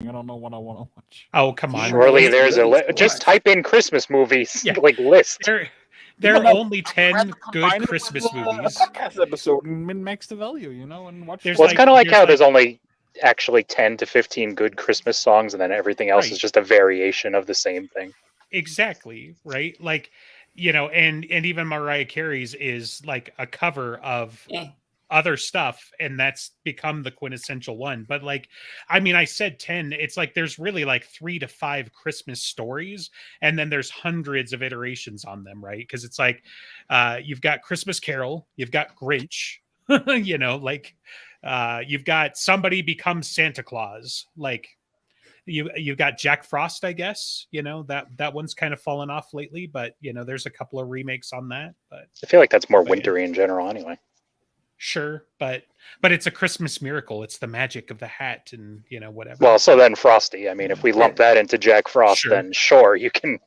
I don't know what I want to watch. Oh, come on. Surely there's a Really just type in Christmas movies Yeah. like list. There are But only I'd 10 rather good combine it Christmas with movies. a podcast episode and min-max the value, and watch. There's Well, it's like- kind of like there's how like- there's only actually 10 to 15 good Christmas songs, and then everything else Right. is just a variation of the same thing. Exactly, right? Like, and even Mariah Carey's is like a cover of Eh. other stuff, and that's become the quintessential one. But like, I mean, I said 10, it's like there's really like 3 to 5 Christmas stories, and then there's hundreds of iterations on them, right? Because it's like you've got Christmas Carol, you've got Grinch, you've got Somebody Becomes Santa Claus, like you've got Jack Frost, I guess. That one's kind of fallen off lately, but there's a couple of remakes on that. But I feel like that's more But yeah. wintry in general anyway. sure, but it's a Christmas miracle. It's the magic of the hat, and whatever. Well, so then Frosty. I mean, if we lump that into Jack Frost, Sure. then sure, you can.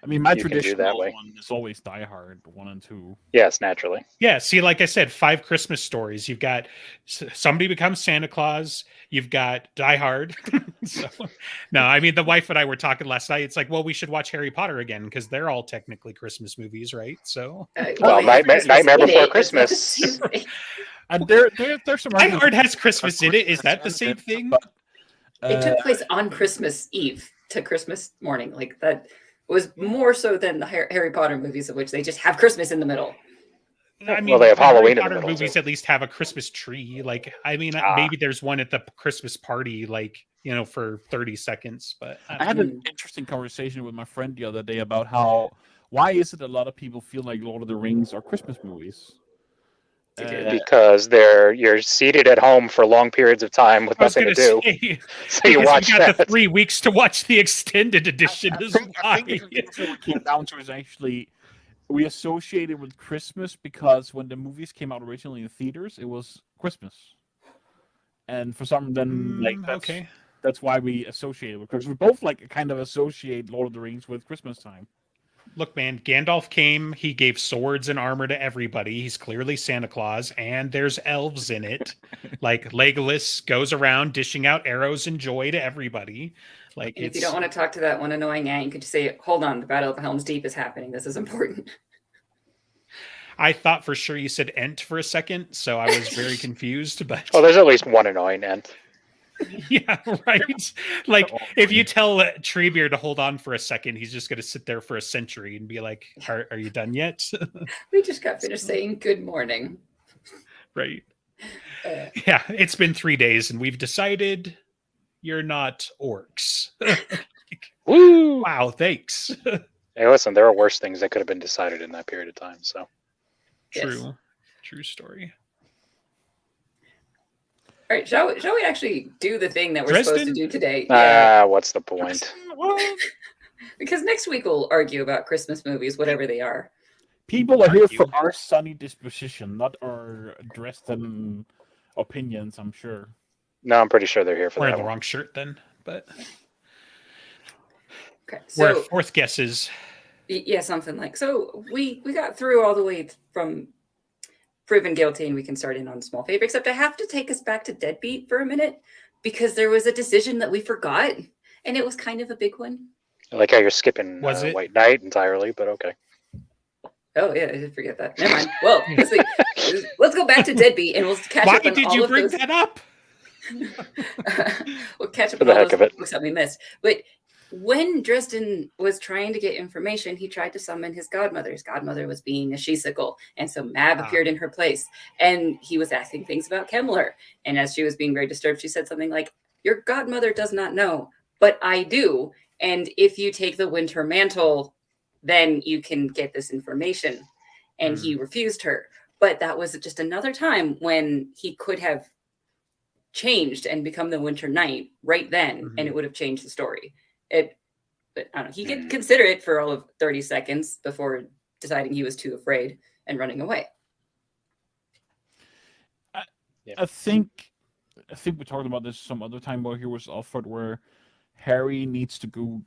I mean, my You can do traditional that way. one is always Die Hard 1 and 2. Yes, naturally. Yeah, see, like I said, 5 Christmas stories. You've got Somebody Becomes Santa Claus. You've got Die Hard. So, no, I mean, the wife and I were talking last night. It's like, well, we should watch Harry Potter again because they're all technically Christmas movies, right? So Well, it's Nightmare Christmas in Before it. It's not the Christmas. same thing. And there's some. Die Hard has Christmas in it. Is that the same thing? But, It took place on Christmas Eve to Christmas morning. Like that was more so than the Harry Potter movies, of which they just have Christmas in the middle. I mean, Well, they have the Harry Halloween in the Potter middle, movies too. at least have a Christmas tree. Like, I mean, Ah. maybe there's one at the Christmas party, like for 30 seconds. But I had an interesting conversation with my friend the other day about why is it a lot of people feel like Lord of the Rings are Christmas movies? Because you're seated at home for long periods of time with I was nothing going to to do. say, So you because watch you got the that. 3 weeks to watch the extended edition. I Is think why. what it came down to is actually we associated with Christmas because when the movies came out originally in theaters, it was Christmas, and for some then Okay. that's why we associate it with Christmas. We both kind of associate Lord of the Rings with Christmas time. Look, man, Gandalf came. He gave swords and armor to everybody. He's clearly Santa Claus, and there's elves in it. Like Legolas goes around dishing out arrows and joy to everybody. Like, And if you don't want to talk to that one annoying ant, you could just say, "Hold on, the Battle of Helm's Deep is happening. This is important." I thought for sure you said Ent for a second, so I was very confused. But Well, there's at least one annoying ant. yeah, right. Like if you tell Treebeard to hold on for a second, he's just going to sit there for a century and be like, "Are you done yet?" We just got finished saying good morning. Right. Yeah, it's been 3 days, and we've decided you're not orcs. Woo! Wow, thanks. Hey, listen, there are worse things that could have been decided in that period of time. So Yes. True story. All right, shall we actually do the thing that we're supposed to Dresden? do today? what's the point? Because next week we'll argue about Christmas movies, whatever they are. People are here for Argue. our sunny disposition, not our Dresden opinions, I'm sure. No, I'm pretty sure they're here for Wearing that the one. wrong shirt then, but Okay, we're so at fourth guesses. yeah, something like so. We got through all the way from proven guilty, and we can start in on small favor. Except I have to take us back to Deadbeat for a minute because there was a decision that we forgot, and it was kind of a big one. I like how you're skipping Was it? White Knight entirely, but okay. Oh yeah, I did forget that. Never mind. Well, let's go back to Deadbeat, and we'll catch Why up on did all you of bring those. that up? We'll catch up For on the all heck those of it. books that we missed. But when Dresden was trying to get information, he tried to summon his godmother. His godmother was being a she-sickle, and so Mab appeared in her place. And he was asking things about Kemmler. And as she was being very disturbed, she said something like, "Your godmother does not know, but I do. And if you take the winter mantle, then you can get this information." And he refused her. But that was just another time when he could have changed and become the Winter Knight right then, and it would have changed the story. But I don't know. He could consider it for all of 30 seconds before deciding he was too afraid and running away. I think we talked about this some other time while he was offered where Harry needs to go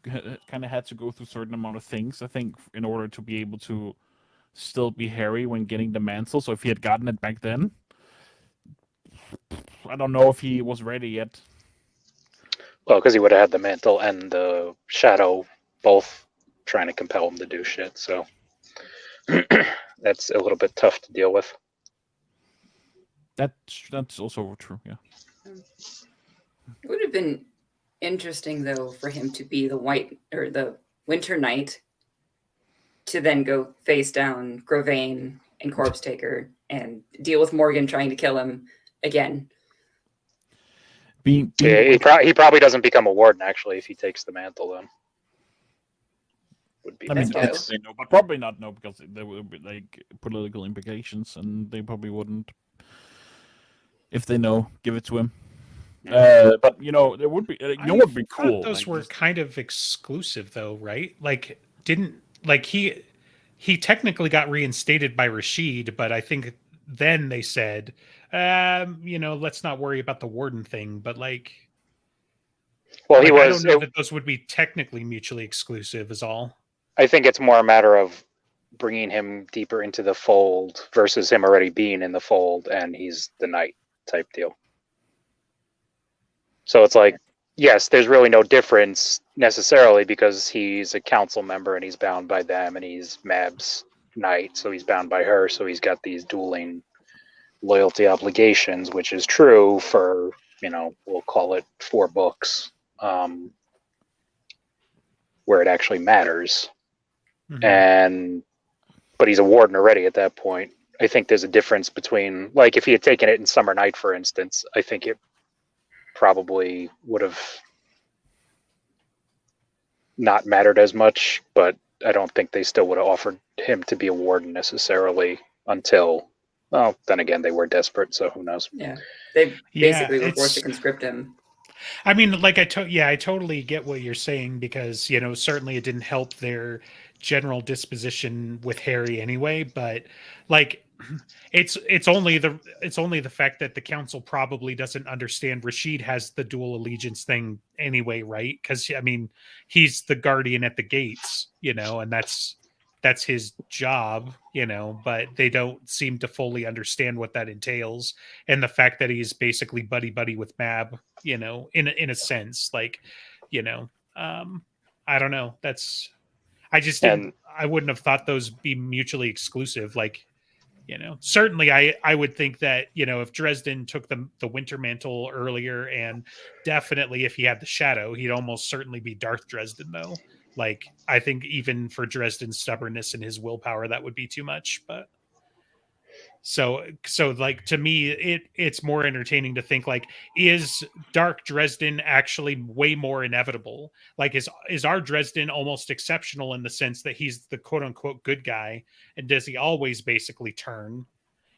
kind of had to go through a certain amount of things, I think, in order to be able to still be Harry when getting the mantle. So if he had gotten it back then, I don't know if he was ready yet. Well, because he would have had the mantle and the shadow both trying to compel him to do shit. So that's a little bit tough to deal with. That's also true. Yeah. It would have been interesting though for him to be the white or the Winter Knight, to then go face down Grovane and Corpse Taker and deal with Morgan trying to kill him again. Being Yeah, he probably doesn't become a warden actually if he takes the mantle. Then would be. I mean, That's they know, but probably not no, because there would be like political implications, and they probably wouldn't. If they know, give it to him. But there would be, would be cool. Those like, were kind of exclusive, though, right? Like, he technically got reinstated by Rashid, but I think then they said, let's not worry about the warden thing. But like, well, I don't know that those would be technically mutually exclusive, is all. I think it's more a matter of bringing him deeper into the fold versus him already being in the fold and he's the knight type deal. So it's like, yes, there's really no difference necessarily because he's a council member and he's bound by them and he's Mab's knight, so he's bound by her, so he's got these dueling loyalty obligations, which is true for, we'll call it 4 books, where it actually matters. Mm-hmm. But he's a warden already at that point. I think there's a difference between, like, if he had taken it in Summer Night, for instance, I think it probably would have not mattered as much, but I don't think they still would have offered him to be a warden necessarily until, well, then again, they were desperate, so who knows? Yeah, they basically were forced to conscript him. I mean, like, I totally get what you're saying because, certainly it didn't help their general disposition with Harry anyway, but like, it's only the fact that the council probably doesn't understand Rashid has the dual allegiance thing anyway, right? Because I mean, he's the guardian at the gates, and that's his job, but they don't seem to fully understand what that entails, and the fact that he's basically buddy with Mab, in a sense, like, I don't know. I wouldn't have thought those be mutually exclusive, like. Certainly I would think that, if Dresden took the Winter Mantle earlier, and definitely if he had the Shadow, he'd almost certainly be Darth Dresden, though. Like, I think even for Dresden's stubbornness and his willpower, that would be too much. But so like, to me, it's more entertaining to think, like, is Dark Dresden actually way more inevitable? Like, is our Dresden almost exceptional in the sense that he's the quote unquote good guy, and does he always basically turn?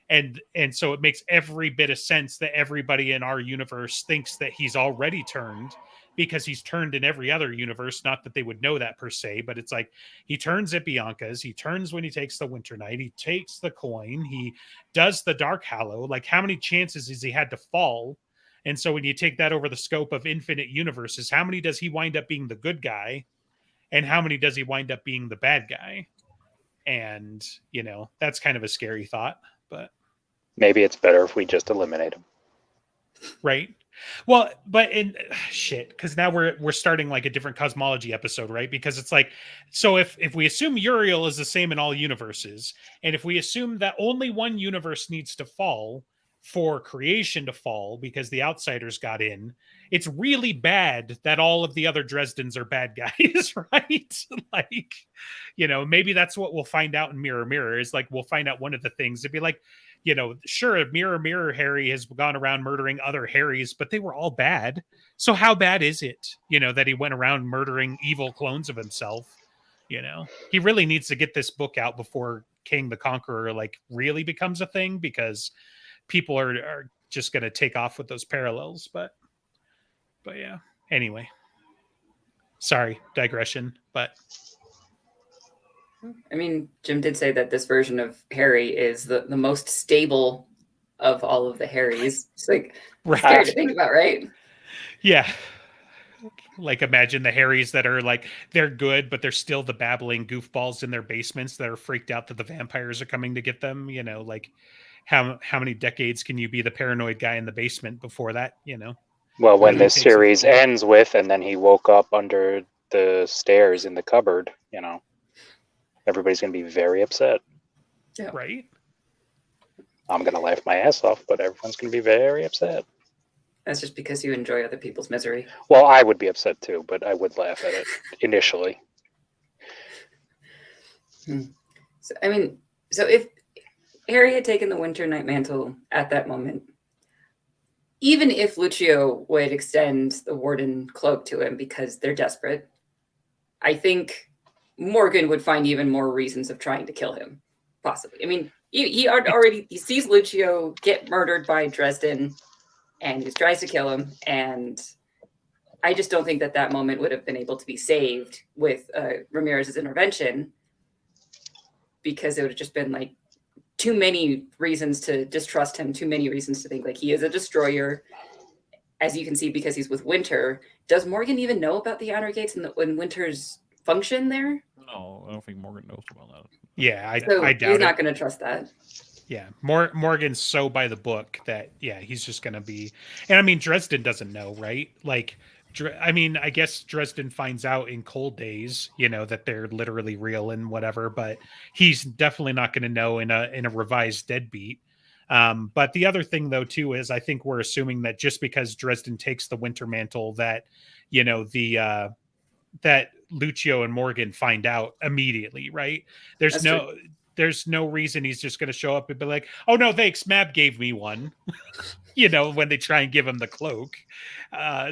And so it makes every bit of sense that everybody in our universe thinks that he's already turned, because he's turned in every other universe. Not that they would know that per se, but it's like, he turns at Bianca's, he turns when he takes the Winter Knight, he takes the coin, he does the Dark Hallow. Like, how many chances has he had to fall? And so when you take that over the scope of infinite universes, how many does he wind up being the good guy? And how many does he wind up being the bad guy? And, that's kind of a scary thought, but maybe it's better if we just eliminate him. Right. Well, but because now we're starting like a different cosmology episode, right? Because it's like, so if we assume Uriel is the same in all universes, and if we assume that only one universe needs to fall for creation to fall because the outsiders got in, it's really bad that all of the other Dresdens are bad guys, right? Like, maybe that's what we'll find out in Mirror Mirror, is like, we'll find out one of the things. It'd be like, sure, Mirror Mirror Harry has gone around murdering other Harrys, but they were all bad. So how bad is it, that he went around murdering evil clones of himself? He really needs to get this book out before King the Conqueror, like, really becomes a thing, because people are just going to take off with those parallels. But yeah, anyway, sorry, digression, but. I mean, Jim did say that this version of Harry is the most stable of all of the Harrys. It's like, scary to think about, right? Yeah. Like, imagine the Harrys that are like, they're good, but they're still the babbling goofballs in their basements that are freaked out that the vampires are coming to get them. Like, how many decades can you be the paranoid guy in the basement before that, Well, when He this takes it series forward. ends with, and then he woke up under the stairs in the cupboard, everybody's going to be very upset. Right? I'm going to laugh my ass off, but everyone's going to be very upset. That's just because you enjoy other people's misery. Well, I would be upset too, but I would laugh at it initially. So, I mean, so if Harry had taken the Winter Night Mantle at that moment, even if Lucio would extend the Warden cloak to him because they're desperate, I think Morgan would find even more reasons of trying to kill him. Possibly. I mean, he sees Lucio get murdered by Dresden, and he tries to kill him. And I just don't think that moment would have been able to be saved with Ramirez's intervention, because it would have just been like too many reasons to distrust him, too many reasons to think like he is a destroyer. As you can see, because he's with Winter. Does Morgan even know about the Honor Gates and Winter's function there? No, I don't think Morgan knows about that. Yeah, I doubt he's not going to trust that. Yeah, Morgan's so by the book that, yeah, he's just going to be... And I mean, Dresden doesn't know, right? Like, I mean, I guess Dresden finds out in Cold Days, that they're literally real and whatever, but he's definitely not going to know in a revised Deadbeat. But the other thing, though, too, is I think we're assuming that just because Dresden takes the Winter Mantle, that, that Lucio and Morgan find out immediately, right? There's no reason he's just going to show up and be like, oh, no, thanks, Mab gave me one, when they try and give him the cloak.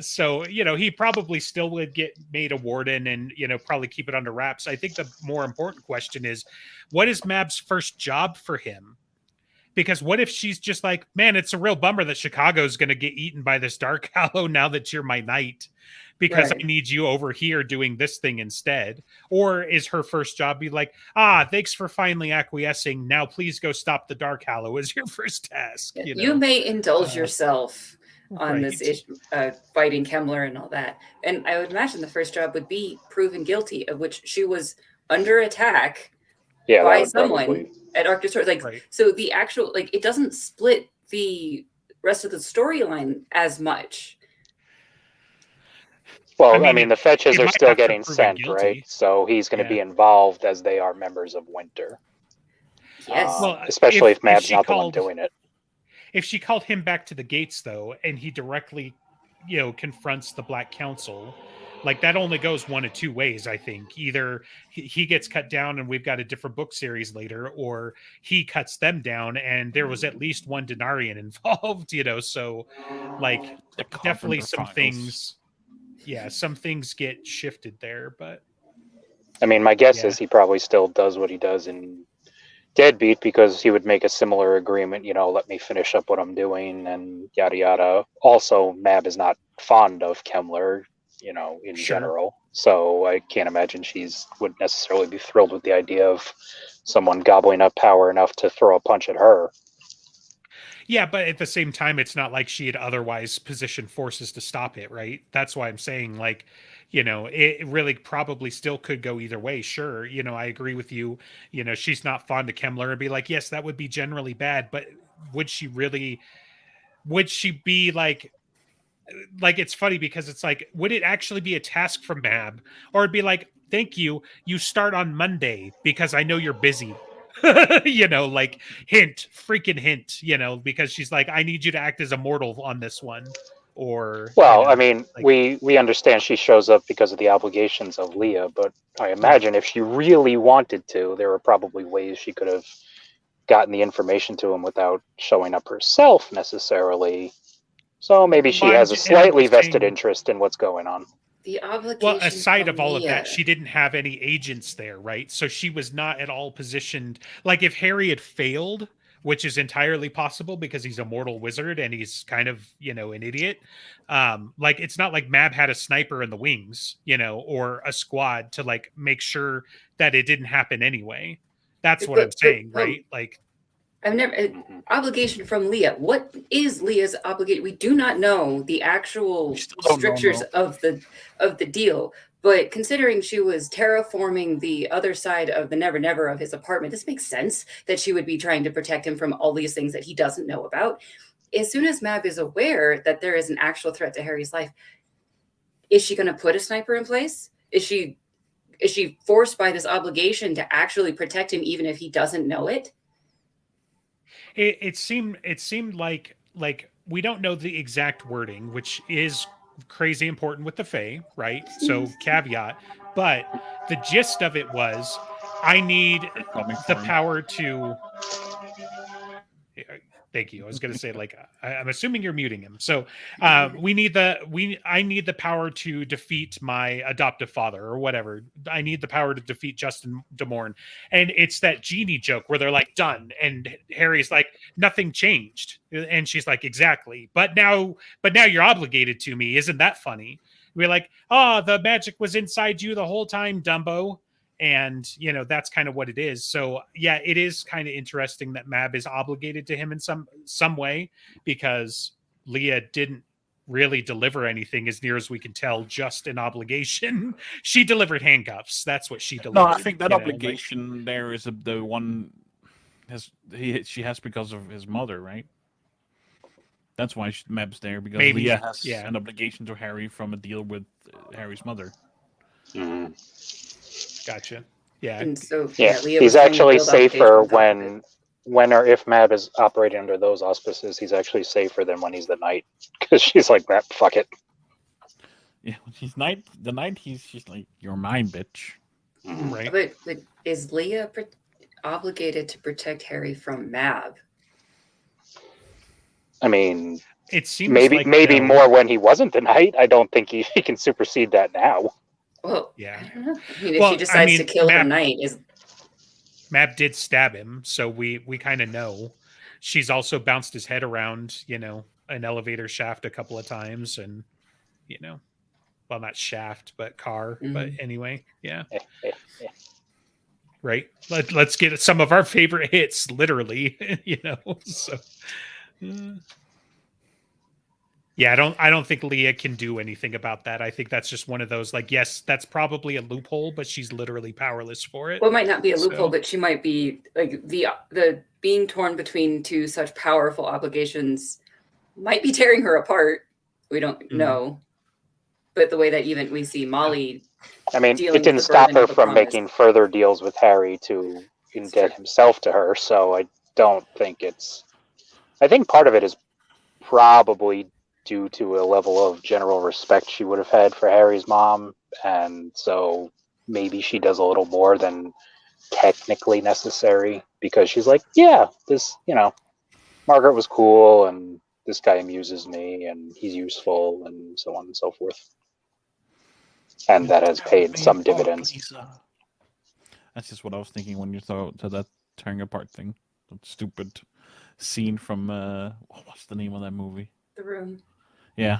So, he probably still would get made a warden and, probably keep it under wraps. I think the more important question is, what is Mab's first job for him? Because what if she's just like, man, it's a real bummer that Chicago's going to get eaten by this Dark Hallow now that you're my knight, because I need you over here doing this thing instead. Or is her first job be like, thanks for finally acquiescing. Now please go stop the Dark Hallow as your first task. You may indulge yourself on this issue, fighting Kemmler and all that. And I would imagine the first job would be proven guilty, of which she was under attack by someone at Arctic Sword. So the actual, it doesn't split the rest of the storyline as much. Well, I mean the fetches are still getting sent, guilty. Right? So he's going to be involved as they are members of Winter. Yes. Especially if Mab's not the one doing it. If she called him back to the gates, though, and he directly, confronts the Black Council, that only goes one of two ways, I think. Either he gets cut down and we've got a different book series later, or he cuts them down and there was at least one Denarian involved, so, definitely some things... Yeah, some things get shifted there, but... I mean, my guess is he probably still does what he does in Deadbeat, because he would make a similar agreement, let me finish up what I'm doing and yada yada. Also, Mab is not fond of Kemmler, in general. So I can't imagine would necessarily be thrilled with the idea of someone gobbling up power enough to throw a punch at her. Yeah, but at the same time, it's not like she had otherwise positioned forces to stop it, right? That's why I'm saying, it really probably still could go either way. Sure, I agree with you. She's not fond of Kemmler and be like, yes, that would be generally bad, but would she be like, it's funny because it's like, would it actually be a task from Mab? Or it'd be like, thank you, you start on Monday because I know you're busy. Freaking hint, because she's like, I need you to act as a mortal on this one. Or I mean, we understand she shows up because of the obligations of Leah, but I imagine if she really wanted to, there were probably ways she could have gotten the information to him without showing up herself necessarily. So maybe she has a slightly vested interest in what's going on. The obligation. Well, aside of all of that, she didn't have any agents there, right? So she was not at all positioned. If Harry had failed, which is entirely possible because he's a mortal wizard and he's kind of, an idiot. It's not like Mab had a sniper in the wings, or a squad to make sure that it didn't happen anyway. That's what I'm saying, right? I've never obligation from Leah. What is Leah's obligation? We do not know the actual strictures of the deal. But considering she was terraforming the other side of the Never Never of his apartment, this makes sense that she would be trying to protect him from all these things that he doesn't know about. as soon as Mab is aware that there is an actual threat to Harry's life, is she going to put a sniper in place? Is she forced by this obligation to actually protect him, even if he doesn't know it? It seemed like we don't know the exact wording, which is crazy important with the Fae, right? So caveat, but the gist of it was, I need the power to. Thank you. I was going to say, like, I'm assuming you're muting him. So I need the power to defeat my adoptive father or whatever. I need the power to defeat Justin Demorne. And it's that genie joke where they're like, done. And Harry's like, nothing changed. And she's like, exactly. But now you're obligated to me. Isn't that funny? We're like, oh, the magic was inside you the whole time, Dumbo. And, you know, that's kind of what it is. So, yeah, it is kind of interesting that Mab is obligated to him in some way, because Leah didn't really deliver anything as near as we can tell, just an obligation. She delivered handcuffs. That's what she delivered. No, I think that obligation there is the one she has because of his mother, right? That's why Mab's there, because Leah has an obligation to Harry from a deal with Harry's mother. Mm-hmm. Gotcha. Yeah. And so, Leah he's actually safer when or if Mab is operating under those auspices. He's actually safer than when he's the knight, because she's like, that fuck it. Yeah, when he's the knight, she's like, you're mine, bitch. Mm-hmm. Right. But is Leah obligated to protect Harry from Mab? I mean, it seems maybe more when he wasn't the knight. I don't think he can supersede that now. Well, yeah. I don't know. I mean, if she decides to kill the knight, Mab did stab him, so we kind of know. She's also bounced his head around, you know, an elevator shaft a couple of times, and, you know, well, not shaft, but car. Mm-hmm. But anyway, yeah. Right. Let's get some of our favorite hits, literally, you know. So. Yeah, I don't think Leah can do anything about that. I think that's just one of those, like, yes, that's probably a loophole, but she's literally powerless for it. Well, it might not be a loophole, but she might be like the being torn between two such powerful obligations might be tearing her apart. We don't know. But the way that even we see Molly, I mean, it didn't stop her from making further deals with Harry to indebt himself to her. So I don't think I think part of it is probably due to a level of general respect she would have had for Harry's mom, and so maybe she does a little more than technically necessary, because she's like, yeah, this, you know, Margaret was cool, and this guy amuses me, and he's useful, and so on and so forth. And that has paid some dividends. That's just what I was thinking when you thought to that tearing apart thing. That stupid scene from what's the name of that movie? The Room. Yeah.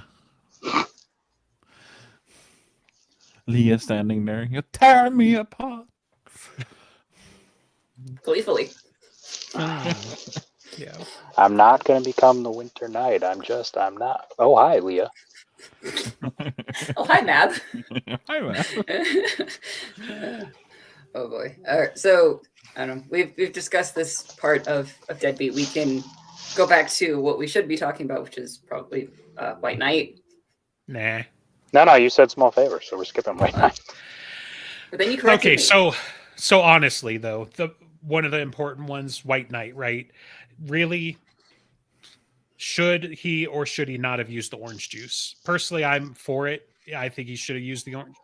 Leah standing there. You're tearing me apart. Gleefully. Yeah. I'm not going to become the Winter Knight. I'm not. Oh, hi, Leah. Oh, hi, Mab. Hi, Mab. Oh, boy. All right. So, I don't know. We've discussed this part of Deadbeat. We can go back to what we should be talking about, which is probably White Knight. Nah. No, you said Small Favor, so we're skipping White Knight. But then you corrected me. So honestly, though, one of the important ones, White Knight, right? Really, should he or should he not have used the orange juice? Personally, I'm for it. I think he should have used the orange.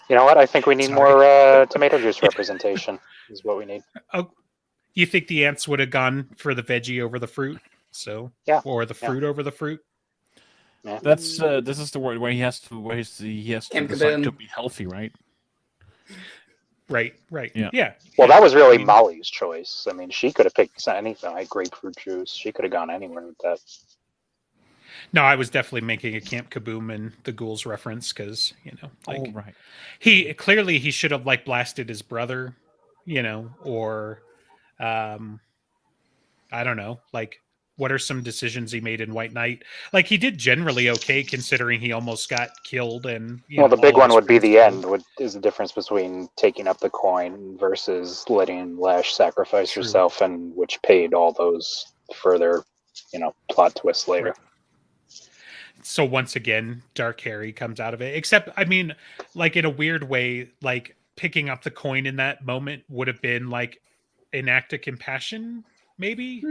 You know what? I think we need more tomato juice representation. Is what we need. Oh, you think the ants would have gone for the veggie over the fruit? So yeah, or the fruit over the fruit. Yeah. That's this is the word where he has to decide to be healthy, right? Right. Yeah. Well, that was really Molly's choice. I mean, she could have picked anything, like grapefruit juice. She could have gone anywhere with that. No, I was definitely making a Camp Kaboom and the Ghouls reference because, you know, like right. He should have like blasted his brother, you know, or I don't know, like what are some decisions he made in White Knight? Like he did generally okay considering he almost got killed. And the big one would be the end. Is the difference between taking up the coin versus letting Lash sacrifice herself, and which paid all those further plot twist later. Right. So once again, Dark Harry comes out of it. Except, I mean, like in a weird way, like picking up the coin in that moment would have been like an act of compassion, maybe.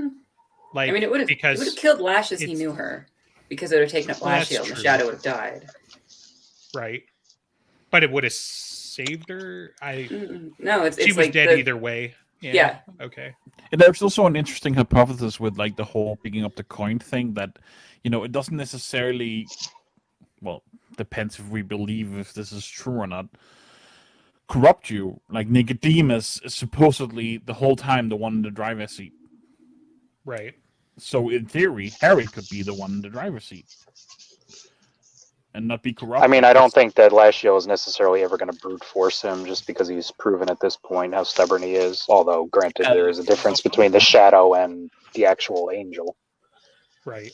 Like, I mean, it would have killed Lash as he knew her, because it would have taken up Well, that's Lashiel and the true. shadow would have died. right, but it would have saved her. No, it's She was like dead either way. Yeah. Okay. And there's also an interesting hypothesis with like the whole picking up the coin thing that, it doesn't necessarily, well, depends if we believe if this is true or not, corrupt you. Like Nicodemus is supposedly the whole time the one in the driver's seat. Right. So in theory, Harry could be the one in the driver's seat and not be corrupt. I mean, I don't think that Lashiel is necessarily ever going to brute force him just because he's proven at this point how stubborn he is. Although, granted, there is a difference between the shadow and the actual angel. Right.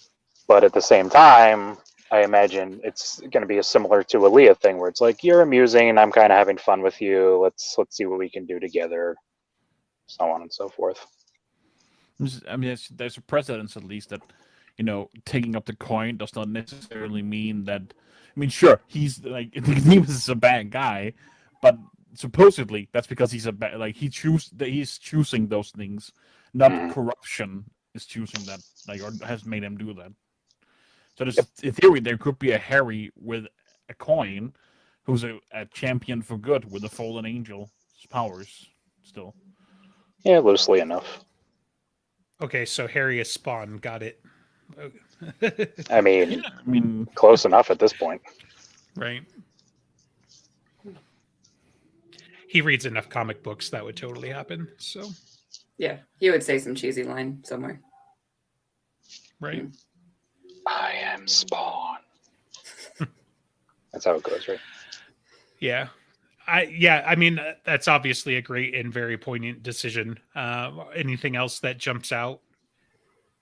But at the same time, I imagine it's going to be a similar to a Leah thing where it's like, you're amusing and I'm kind of having fun with you. Let's see what we can do together. So on and so forth. I mean, there's a precedence at least that, taking up the coin does not necessarily mean that. I mean, sure, he's like Nicodemus is a bad guy, but supposedly that's because he's a bad. Like he's choosing those things, not corruption is choosing that. Like or has made him do that. So there's, in theory, there could be a Harry with a coin, who's a champion for good with a fallen angel's powers. Still, Yeah, loosely enough. Okay, so Harry is Spawn. Got it. I mean, I close enough at this point. Right. He reads enough comic books that would totally happen. So, Yeah, he would say some cheesy line somewhere. right. I am Spawn. That's how it goes, right? Yeah. I mean, that's obviously a great and very poignant decision. Anything else that jumps out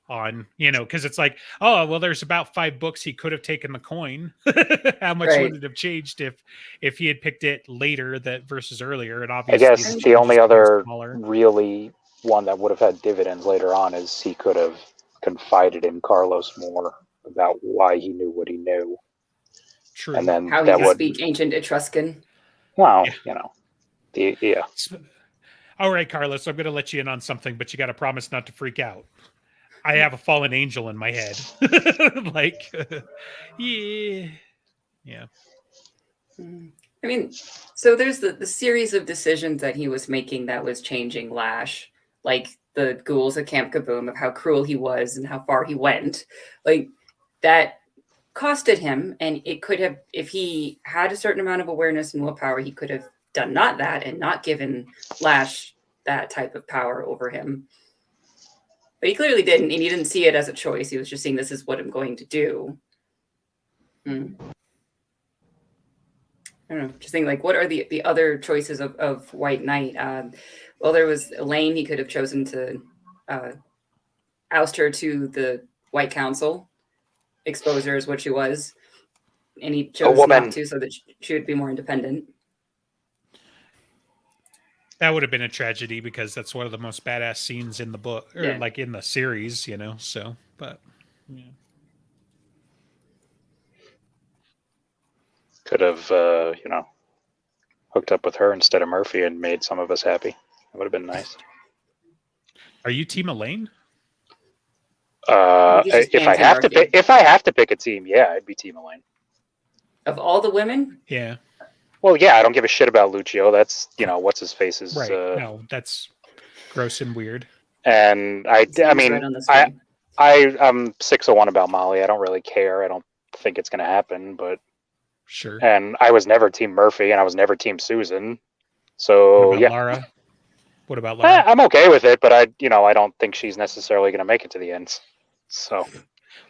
on, because it's like, oh, well, there's about 5 books he could have taken the coin. How much Right. would it have changed if he had picked it later versus earlier? And I obviously, guess the the only changes were other smaller. really one that would have had dividends later on is he could have confided in Carlos more about why he knew what he knew. True. And then How he that could would, speak ancient Etruscan. well, Yeah. yeah. All right, Carlos, I'm going to let you in on something, but you got to promise not to freak out. I have a fallen angel in my head. Like, yeah. I mean, so there's the series of decisions that he was making that was changing Lash, like the ghouls at Camp Kaboom, of how cruel he was and how far he went. Like that costed him, and it could have, if he had a certain amount of awareness and willpower, he could have done not that and not given Lash that type of power over him. But he clearly didn't, and he didn't see it as a choice. He was just saying, this is what I'm going to do. I don't know, just thinking like, what are the other choices of White Knight? Well, there was Elaine. He could have chosen to oust her to the White Council, expose her as what she was, and he chose not to, so that she would be more independent. That would have been a tragedy because that's one of the most badass scenes in the book, or like in the series, so, but yeah. Could have, hooked up with her instead of Murphy and made some of us happy. That would have been nice. Are you Team Elaine? If I have to pick a team, yeah, I'd be Team Elaine. Of all the women? Yeah. Well, yeah, I don't give a shit about Lucio. That's, what's his face is. Right. No, that's gross and weird. And I'm 601 about Molly. I don't really care. I don't think it's going to happen, but. Sure. And I was never Team Murphy, and I was never Team Susan. So, what about Lara? What about Lara? I'm okay with it, but I don't think she's necessarily going to make it to the end. So.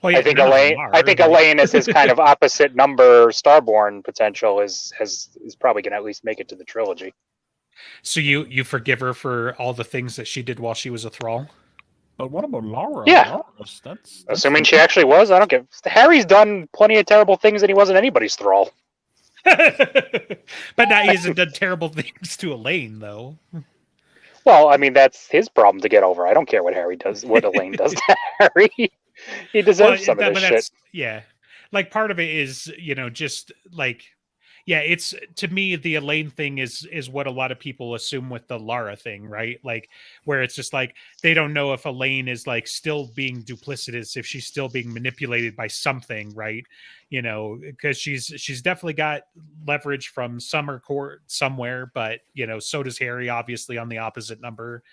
Well, yeah, I think Elaine is his kind of opposite number Starborn potential is probably going to at least make it to the trilogy. So you forgive her for all the things that she did while she was a thrall? But what about Laura? Yeah. That's assuming she actually was. I don't give. Harry's done plenty of terrible things and he wasn't anybody's thrall. But now he hasn't done terrible things to Elaine, though. Well, I mean, that's his problem to get over. I don't care what Harry does, what Elaine does to Harry. He deserves some of this shit. Yeah. Like part of it is, just like, yeah, it's to me the Elaine thing is what a lot of people assume with the Lara thing, right? Like where it's just like they don't know if Elaine is like still being duplicitous, if she's still being manipulated by something, right? Because she's definitely got leverage from Summer Court somewhere, but so does Harry, obviously on the opposite number.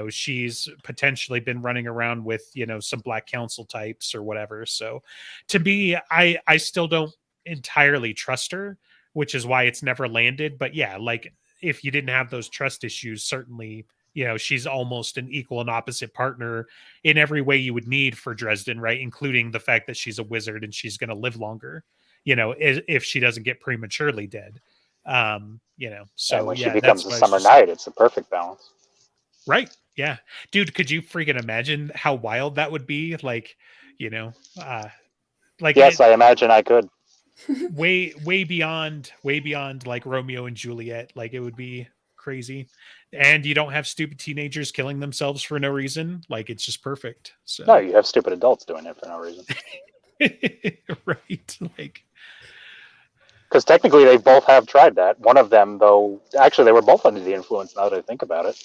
She's potentially been running around with some Black Council types or whatever. So to me, I still don't entirely trust her, which is why it's never landed. But yeah, like if you didn't have those trust issues, certainly she's almost an equal and opposite partner in every way you would need for Dresden, right? Including the fact that she's a wizard and she's going to live longer, if she doesn't get prematurely dead. So and when she becomes a Summer Knight, it's a perfect balance. Right. Yeah. Dude, could you freaking imagine how wild that would be? Like, like yes, I imagine I could. way beyond like Romeo and Juliet. Like it would be crazy. And you don't have stupid teenagers killing themselves for no reason. Like it's just perfect. So no, you have stupid adults doing it for no reason. Right. Like because technically they both have tried that. One of them, though, actually they were both under the influence now that I think about it.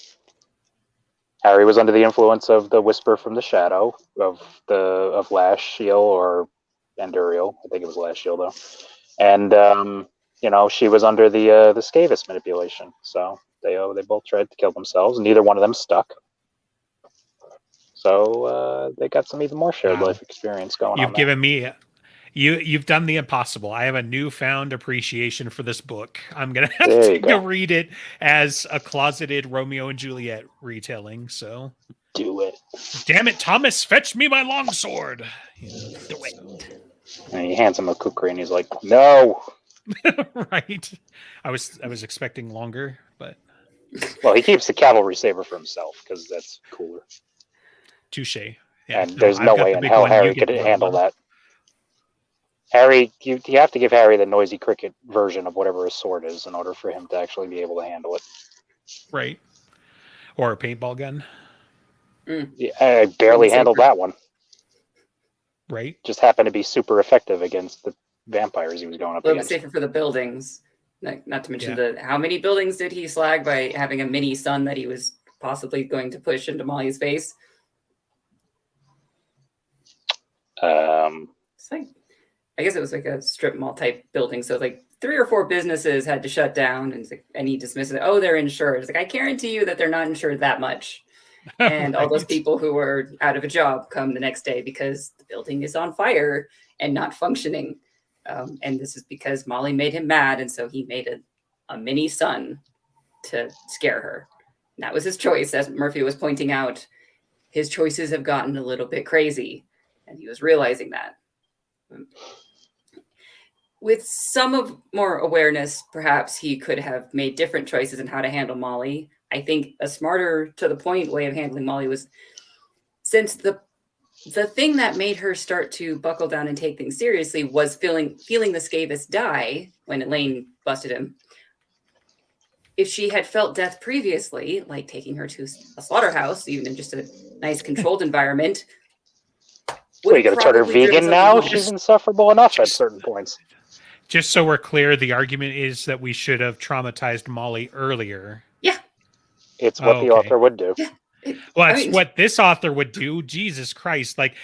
Harry was under the influence of the Whisper from the Shadow of Last Shield or Anduriel. I think it was Last Shield though. And she was under the Skavis manipulation. So they both tried to kill themselves. Neither one of them stuck. So they got some even more shared life experience going on. You've given me you've done the impossible. I have a newfound appreciation for this book. I'm gonna have to go read it as a closeted Romeo and Juliet retelling. So do it. Damn it, Thomas! Fetch me my longsword. Do it. And he hands him a kukri, and he's like, "No." Right. I was expecting longer, but well, he keeps the cavalry saber for himself because that's cooler. Touche. Yeah, and there's no way in hell Harry could handle that. Harry, you have to give Harry the noisy cricket version of whatever his sword is in order for him to actually be able to handle it. Right. Or a paintball gun. Yeah, I barely handled that one. Right. Just happened to be super effective against the vampires he was going up against. Safer for the buildings. Not to mention how many buildings did he slag by having a mini sun that he was possibly going to push into Molly's face? It's like, I guess it was like a strip mall type building. So like 3 or 4 businesses had to shut down, and he dismissed it. Oh, they're insured. It's like, I guarantee you that they're not insured that much. And all those people who were out of a job come the next day because the building is on fire and not functioning. And this is because Molly made him mad. And so he made a mini sun to scare her. And that was his choice. As Murphy was pointing out, his choices have gotten a little bit crazy. And he was realizing that. With some more awareness, perhaps he could have made different choices in how to handle Molly. I think a smarter, to the point way of handling Molly was, since the thing that made her start to buckle down and take things seriously was feeling the Skavis die when Elaine busted him. If she had felt death previously, like taking her to a slaughterhouse, even in just a nice controlled environment. Well, you got to turn her vegan now? She's insufferable enough at certain points. Just so we're clear, the argument is that we should have traumatized Molly earlier. Yeah. It's what the author would do. Yeah. Well, it's what this author would do. Jesus Christ. Like,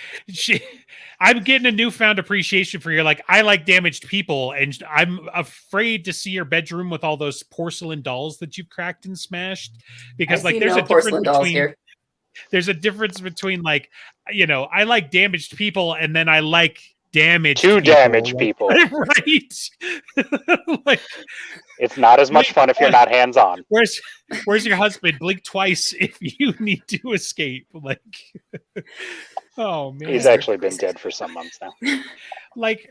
I'm getting a newfound appreciation for your, like, I like damaged people, and I'm afraid to see your bedroom with all those porcelain dolls that you've cracked and smashed. Because, like, there's a difference between... There's a difference between, like, I like damaged people, and then I like damaged people. Right. Like, it's not as much fun if you're not hands-on. Where's your husband? Blink twice if you need to escape. Like, oh man, he's actually been dead for some months now. Like,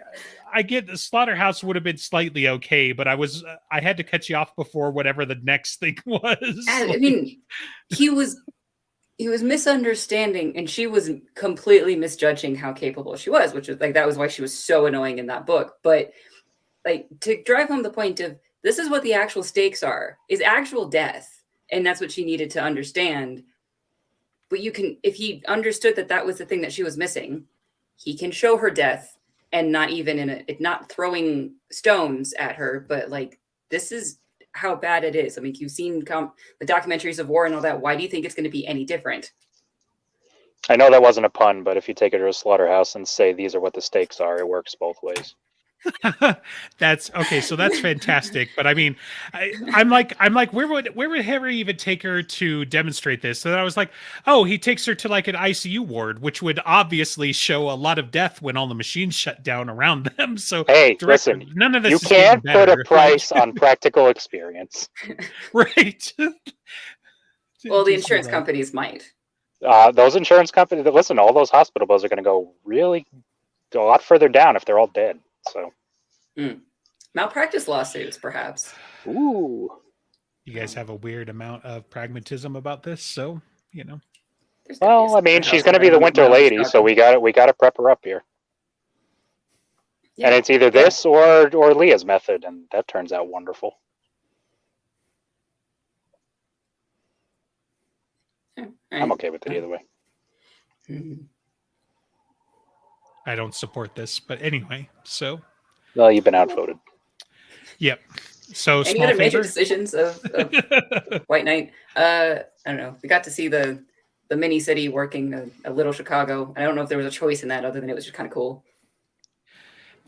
I get the slaughterhouse would have been slightly okay, but I had to cut you off before whatever the next thing was. I mean, he was misunderstanding, and she was completely misjudging how capable she was, which was like, that was why she was so annoying in that book. But like, to drive home the point of, this is what the actual stakes are, is actual death. and that's what she needed to understand. But if he understood that that was the thing that she was missing, he can show her death, and not even not throwing stones at her, but like, this is how bad it is. I mean, you've seen the documentaries of war and all that. Why do you think it's going to be any different? I know that wasn't a pun, but if you take her to a slaughterhouse and say these are what the stakes are, it works both ways. That's okay. So that's fantastic. But I mean, I'm like, where would Harry even take her to demonstrate this? So I was like, oh, he takes her to like an ICU ward, which would obviously show a lot of death when all the machines shut down around them. So hey, listen, none of this. You can't put a price on practical experience, right? Well, the insurance companies might. Those insurance companies, listen, all those hospital bills are going to go really a lot further down if they're all dead. So, malpractice lawsuits, perhaps. Ooh, you guys have a weird amount of pragmatism about this, so you know. Well, I mean, she's going to be the Winter Lady, so we got to prep her up here. Yeah. And it's either this or Leah's method, and that turns out wonderful. I'm okay with it either way. I don't support this, but anyway, so. Well, you've been outvoted. Yep. So any other major decisions of White Knight? I don't know. We got to see the mini city working a little Chicago. I don't know if there was a choice in that other than it was just kind of cool.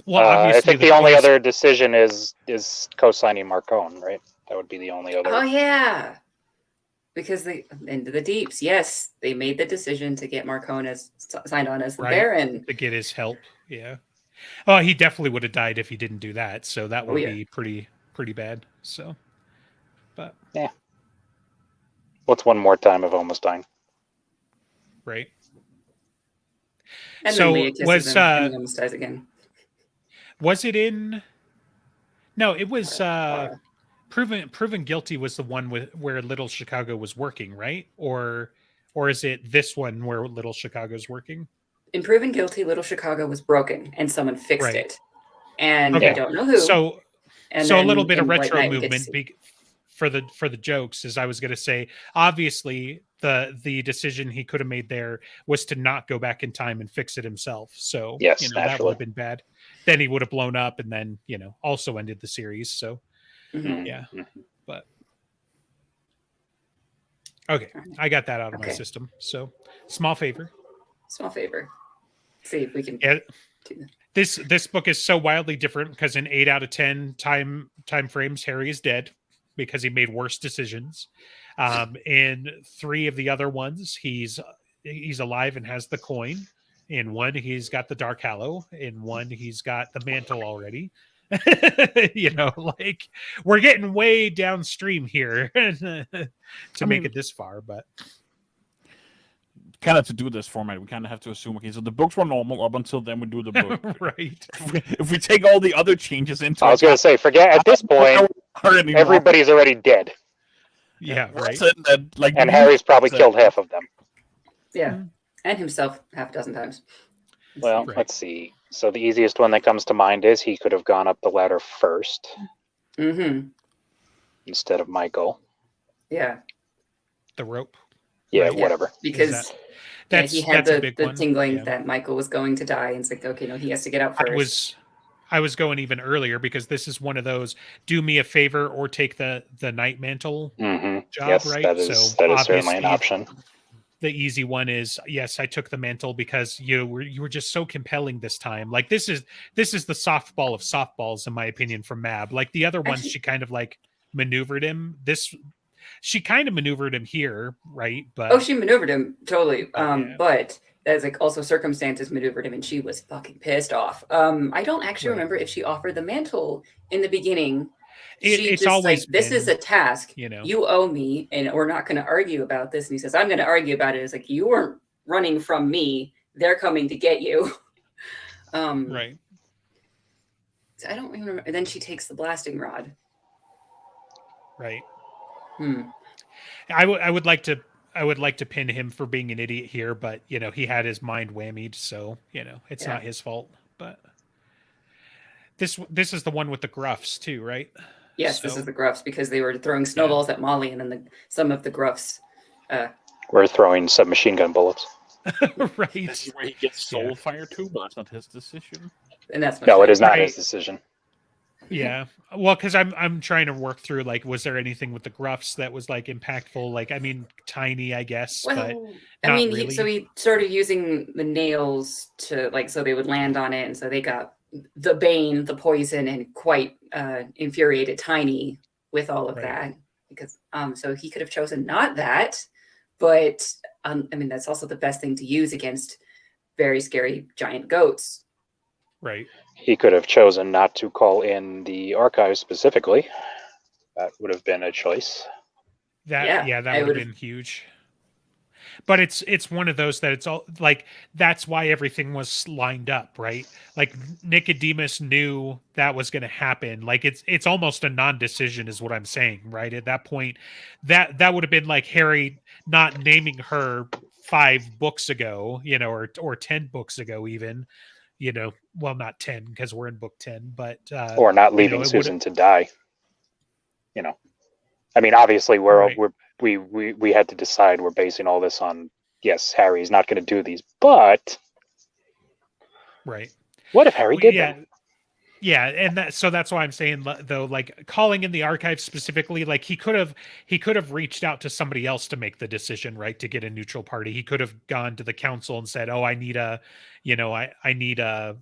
Well, I think the only other decision is co-signing Marcone, right? That would be the only other. Oh yeah. Because into the deeps, yes, they made the decision to get Marcone signed on as the Baron to get his help. Yeah, oh, he definitely would have died if he didn't do that. So that would be pretty bad. So, but yeah, what's one more time of almost dying? Right. And so then was and he almost dies again. Was it in? No, it was. Proven Guilty was the one where Little Chicago was working, right? Or is it this one where Little Chicago's working? In Proven Guilty, Little Chicago was broken and someone fixed it. And I don't know who. So a little bit of retro movement for the jokes, as I was going to say. Obviously, the decision he could have made there was to not go back in time and fix it himself. So yes, that would have been bad. Then he would have blown up and then, also ended the series. So yeah, but okay, I got that out of my system. So small favor. See if we can. Yeah, this book is so wildly different because in 8 out of 10 time frames, Harry is dead because he made worse decisions. In 3 of the other ones, he's alive and has the coin. In 1, he's got the Dark Hallow. In 1, he's got the mantle already. Like we're getting way downstream here to make it this far, but kind of to do this format, we kind of have to assume, okay, so the books were normal up until then we do the book. Right. If we take all the other changes into I was going to say, forget at this point, everybody's already dead. Yeah, right. And Harry's probably killed half of them. Yeah, and himself half a dozen times. Well, let's see. So the easiest one that comes to mind is he could have gone up the ladder first instead of Michael. Yeah. The rope. Yeah, whatever. Because he had the tingling that Michael was going to die, and it's like, okay, no, he has to get out first. I was going even earlier because this is one of those do me a favor or take the night mantle job, yes, right? That is certainly an option. The easy one is, yes, I took the mantle because you were just so compelling this time. Like this is the softball of softballs, in my opinion, from Mab. Like the other ones, she kind of like maneuvered him. She kind of maneuvered him here, right? But she maneuvered him totally. But that's like also circumstances maneuvered him, and she was fucking pissed off. I don't actually remember if she offered the mantle in the beginning. It's just always like, this is a task, you owe me, and we're not going to argue about this. And he says, I'm going to argue about it. It's like, you weren't running from me. They're coming to get you. Right. So I don't remember. And then she takes the blasting rod. Right. I would like to pin him for being an idiot here, but he had his mind whammied, so it's not his fault. But this is the one with the gruffs too, right? Yes, this So- is the Gruffs, because they were throwing snowballs at Molly, and then some of the Gruffs. We're throwing submachine gun bullets. Right. This is where he gets Yeah. Soulfire too, but that's not his decision. And that's much No, it is not Right. his decision. Yeah. Well, because I'm trying to work through, like, was there anything with the Gruffs that was like impactful? Like, I mean, tiny, I guess, but Well, I not mean, really. he started using the nails to, like, so they would land on it, and so they got the bane, the poison, and quite infuriated Tiny with all of Right. that. Because so he could have chosen not that, but I mean, that's also the best thing to use against very scary giant goats. Right. He could have chosen not to call in the archives specifically. That would have been a choice. That Yeah, that I would have would've- been huge. But it's one of those that it's all like, that's why everything was lined up, right? Like, Nicodemus knew that was going to happen. Like, it's almost a non-decision is what I'm saying, right? At that point, that would have been like Harry not naming her 5 books ago, or 10 books ago even, well, not 10 because we're in book 10, but Or not you leaving know, it Susan to die. I mean, obviously, Right. we had to decide we're basing all this on, yes, Harry's not going to do these, but right. what if Harry Well, did yeah. them? Yeah, and that's why I'm saying, though, like, calling in the archives specifically, like, he could have reached out to somebody else to make the decision, right, to get a neutral party. He could have gone to the council and said, "Oh, I need a, I need a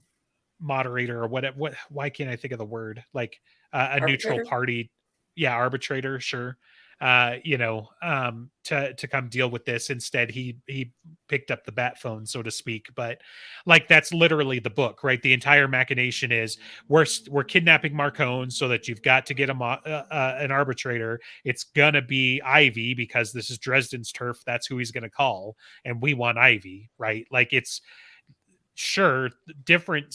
moderator or what why can't I think of the word, like, a neutral Arbitrator? party, yeah, arbitrator, sure, to come deal with this." Instead, he picked up the bat phone, so to speak. But, like, that's literally the book, right? The entire machination is, we're kidnapping Marcone so that you've got to get an arbitrator. It's gonna be Ivy because this is Dresden's turf. That's who he's gonna call, and we want Ivy, right? Like, it's sure different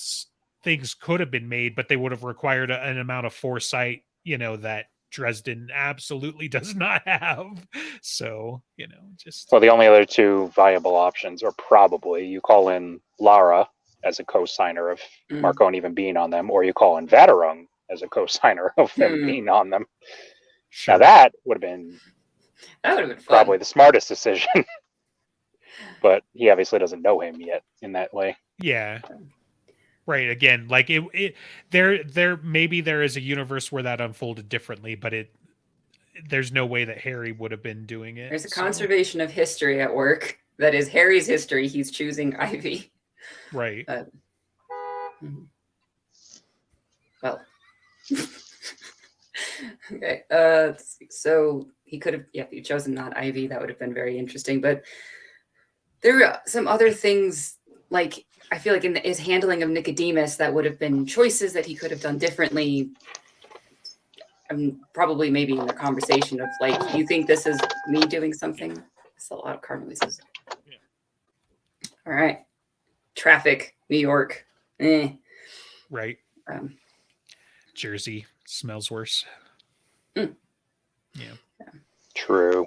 things could have been made, but they would have required an amount of foresight, that Dresden absolutely does not have. So, just Well, the only other two viable options are probably you call in Lara as a co-signer of Mm. Marcone even being on them, or you call in Vaterung as a co-signer of him Hmm. being on them. sure. Now that would have been That would have been fun. probably the smartest decision. But he obviously doesn't know him yet in that way. Yeah. Right. Again, like, there maybe there is a universe where that unfolded differently, but there's no way that Harry would have been doing it. There's a so- conservation of history at work. That is Harry's history. He's choosing Ivy. Right. Well, okay. Let's see. So he could have, if he chosen not Ivy, that would have been very interesting. But there are some other things, like, I feel like in his handling of Nicodemus, that would have been choices that he could have done differently. Probably maybe in the conversation of, like, you think this is me doing something? That's a lot of car noises. Yeah. All right. Traffic, New York. Right. Um, Jersey smells worse. Mm. Yeah. True.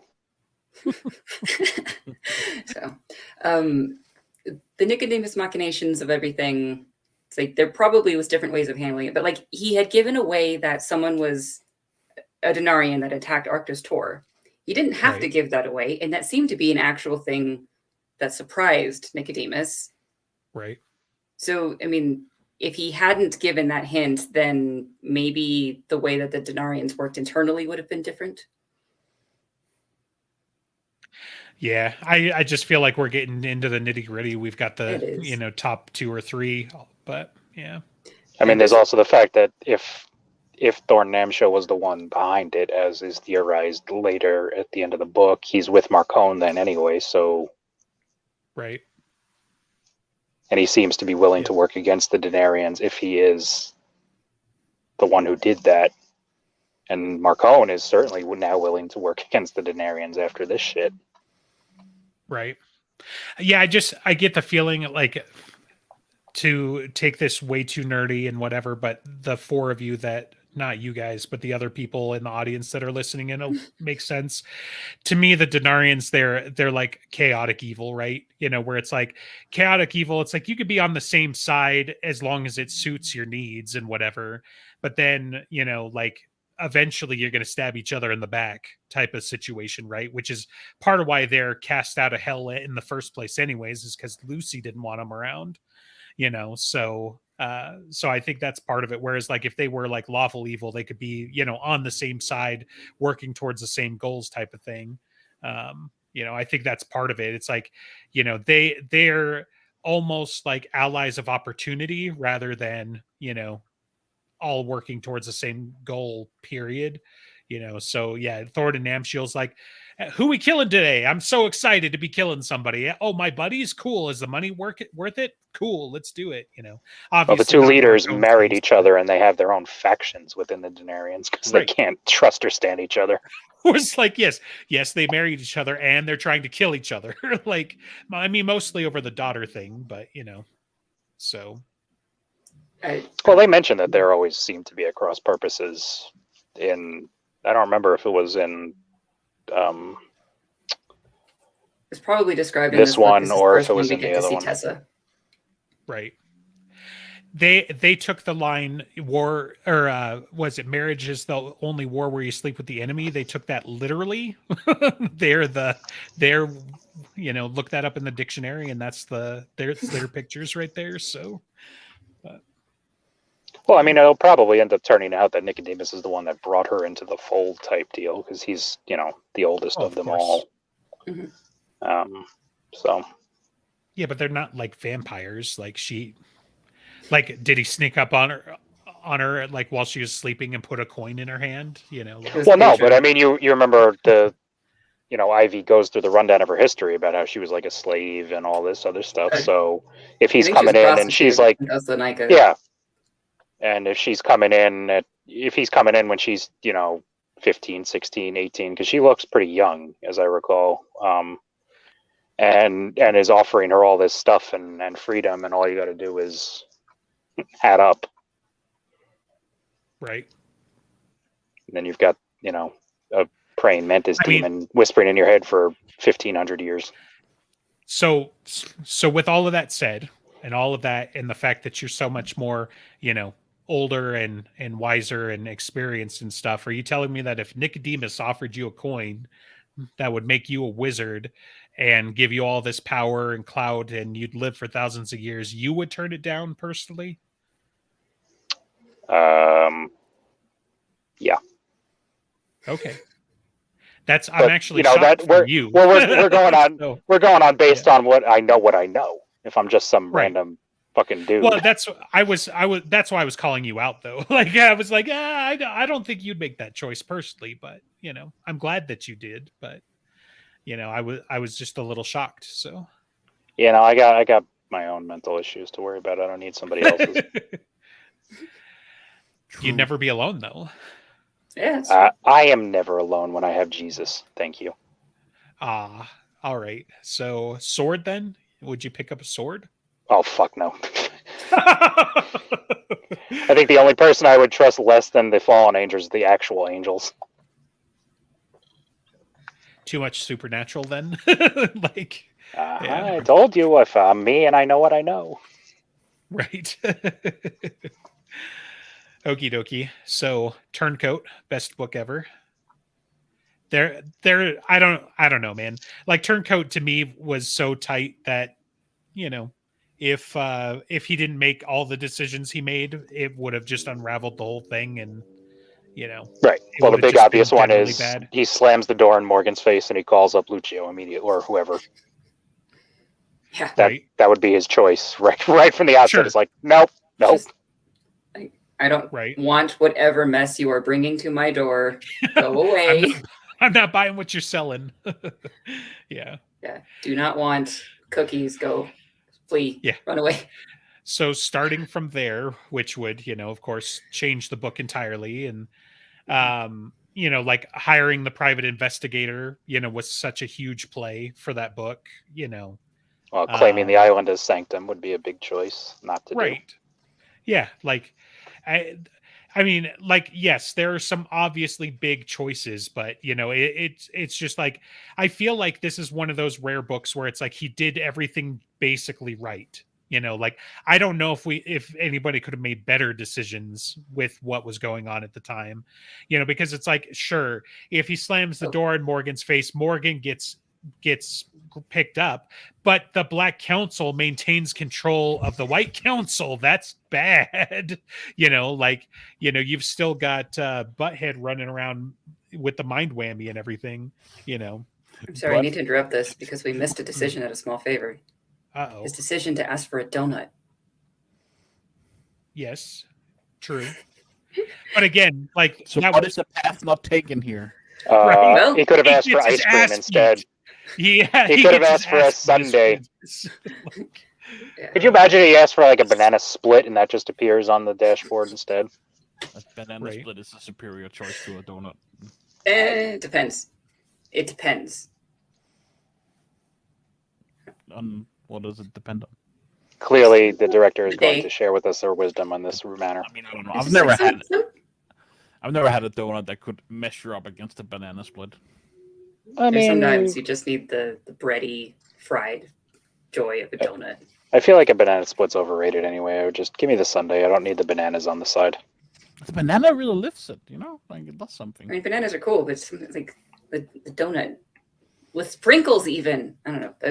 So, the Nicodemus machinations of everything, it's like there probably was different ways of handling it, but, like, he had given away that someone was a Denarian that attacked Arctus Tor. He didn't have to Right. give that away, and that seemed to be an actual thing that surprised Nicodemus. Right. So, I mean, if he hadn't given that hint, then maybe the way that the Denarians worked internally would have been different. Yeah. I just feel like we're getting into the nitty gritty. We've got It the, is. top 2 or 3, but yeah. I mean, there's also the fact that if Thorn Namsho was the one behind it, as is theorized later at the end of the book, he's with Marcone then anyway, so, Right. and he seems to be willing Yeah. to work against the Denarians if he is the one who did that. And Marcone is certainly now willing to work against the Denarians after this shit. Right. Yeah, I get the feeling, like, to take this way too nerdy and whatever, but the 4 of you that, not you guys, but the other people in the audience that are listening in, it'll make sense. To me, the Denarians, they're like chaotic evil, right? Where it's like chaotic evil, it's like you could be on the same side as long as it suits your needs and whatever. But then, like, eventually you're going to stab each other in the back type of situation, right? Which is part of why they're cast out of hell in the first place anyways, is because Lucy didn't want them around, so I think that's part of it. Whereas like if they were like lawful evil, they could be, on the same side, working towards the same goals type of thing. I think that's part of it. It's like, they're almost like allies of opportunity rather than, all working towards the same goal, period. So yeah, Thord and Namshiel's like, who we killing today? I'm so excited to be killing somebody. Oh, my buddies? Cool. Is the money worth it? Cool. Let's do it. Well, the Obviously two not leaders Mark married Jones, each other, and they have their own factions within the Denarians because Right. they can't trust or stand each other. was like, yes, they married each other and they're trying to kill each other. Like, I mean, mostly over the daughter thing, but so. Well, they mentioned that there always seemed to be at cross purposes in, I don't remember if it was in It's probably described this in book one as his or first if it was one in to the get to other see one. Tessa. Right. They took the line war, or was it marriage is the only war where you sleep with the enemy? They took that literally. they're look that up in the dictionary, and that's their pictures right there. So Well, I mean, it'll probably end up turning out that Nicodemus is the one that brought her into the fold type deal because he's, the oldest of them course. all. Mhm. So yeah, but they're not like vampires. Like, did he sneak up on her like while she was sleeping and put a coin in her hand? was well, no, patron. but I mean, you remember Ivy goes through the rundown of her history about how she was like a slave and all this other stuff. Right. So if I he's think she was coming in and she's like, prostituted in Thessalonica. yeah, and if he's coming in when she's 15, 16, 18, because she looks pretty young as I recall, and is offering her all this stuff and freedom, and all you got to do is add up, Right. and then you've got a praying mantis I mean- demon whispering in your head for 1,500 years. So with all of that said, and all of that, and the fact that you're so much more, older and wiser and experienced and stuff, are you telling me that if Nicodemus offered you a coin that would make you a wizard and give you all this power and clout and you'd live for thousands of years, you would turn it down personally? Yeah. Okay. I'm But, actually that shocked for you. we're going on. So, We're going on based on what I know. If I'm just some Right. random fucking dude. well, that's that's why I was calling you out though. Like I was like, I don't think you'd make that choice personally, but I'm glad that you did. But I was just a little shocked. So I got my own mental issues to worry about. I don't need somebody else's. You'd never be alone though. Yeah, it's I am never alone when I have Jesus. Thank you. All right. So sword then? Would you pick up a sword? Oh, fuck no. I think the only person I would trust less than the fallen angels is the actual angels. Too much supernatural then? Like, I told you, if I'm me and I know what I know. right. Okie dokie. So Turncoat, best book ever. I don't know, man. Like Turncoat to me was so tight that, if he didn't make all the decisions he made, it would have just unraveled the whole thing, and Right. Well, the would've big just obvious been one generally is bad. he slams the door in Morgan's face and he calls up Lucio immediately, or whoever. yeah. Right. That would be his choice, right from the outset. Sure. It's like, nope. Just, I don't Right. want whatever mess you are bringing to my door. Go away. I'm not buying what you're selling. Yeah. Yeah. Do not want cookies. Go. Flee. Yeah. Run away. So starting from there, which would, of course, change the book entirely, and like hiring the private investigator, was such a huge play for that book, Well, claiming the island as sanctum would be a big choice not to do. right. Yeah, like I mean, like, yes, there are some obviously big choices, but it's just like, I feel like this is one of those rare books where it's like he did everything basically right. You know, like I don't know if anybody could have made better decisions with what was going on at the time, you know, because it's like, sure, if he slams the door in Morgan's face, Morgan gets picked up, but the Black Council maintains control of the White Council. That's bad. You know, like, you know, you've still got Butthead running around with the mind whammy and everything, you know. I'm sorry, I need to interrupt this because we missed a decision at a small favor. Uh-oh. His decision to ask for a donut. Yes, true. But again, like, So that what was is the path not taken here? Right. Well, He could have asked for gets his ice cream ass instead. beat. He could have gets his asked for a ass beat. sundae. yeah. Could you imagine he asked for like a banana split and that just appears on the dashboard instead? A banana Right. split is a superior choice to a donut. It depends. It depends. On what does it depend on? Clearly, the director is going They- to share with us their wisdom on this matter. I mean, I don't know. It's I've just never like had some- I've never had a donut that could measure up against a banana split. I There's mean, sometimes you just need the bready, fried joy of a donut. I feel like a banana split's overrated anyway. I would just give me the sundae. I don't need the bananas on the side. The banana really lifts it, you know? Like it does I something. mean, bananas are cool, but it's like the donut with sprinkles. Even I don't know. It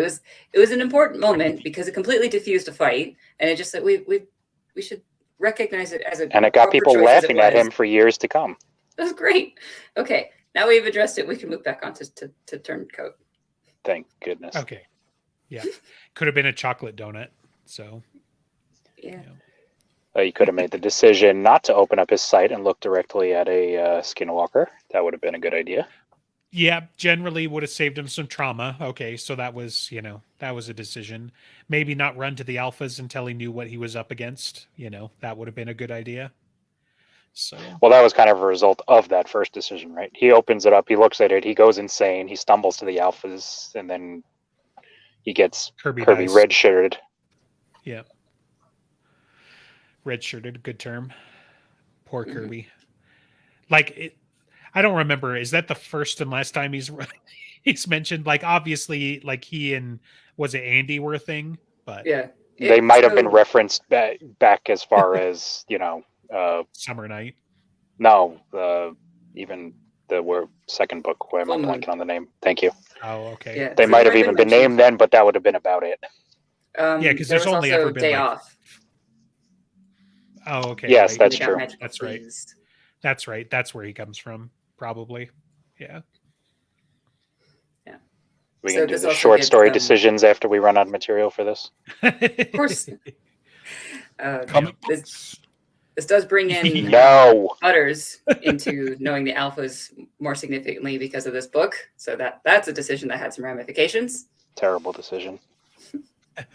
was an important moment because it completely diffused a fight, and it just that we should recognize it as a And it got proper people choice as it laughing at was. him for years to come. That was great. Okay, now we've addressed it. We can move back on to turncoat. Thank goodness. Okay. Yeah. Could have been a chocolate donut. So, Yeah. He could have made the decision not to open up his sight and look directly at a skinwalker. That would have been a good idea. yeah, generally would have saved him some trauma. Okay. So that was, you know, that was a decision. Maybe not run to the alphas until he knew what he was up against. You know, that would have been a good idea. So, Well, that was kind of a result of that first decision, right? He opens it up, he looks at it, he goes insane, he stumbles to the alphas, and then he gets Kirby Kirby dies. red-shirted. Yeah. Red-shirted, good term. Poor Mhm. Kirby. Like it, I don't remember. Is that the first and last time he's he's mentioned? Like obviously, like he and was it Andy were a thing, but Yeah. They might have been So- referenced back as far as, Summer Night. no, even the second book where I'm Full Moon. blanking on the name. Thank you. Oh, okay. Yeah. They so might have might even been mentioned. named then, but that would have been about it. Yeah, 'cause there there's was only also ever been, day like, off. Oh, okay. Yes, right. that's They got true. magical That's right. beans. That's right. That's where he comes from, probably. Yeah. We So can do this the also short gets story them- decisions after we run out of material for this. Of course. Comic This books. this does bring in No. Butters into knowing the alphas more significantly because of this book. So that's a decision that had some ramifications. Terrible decision.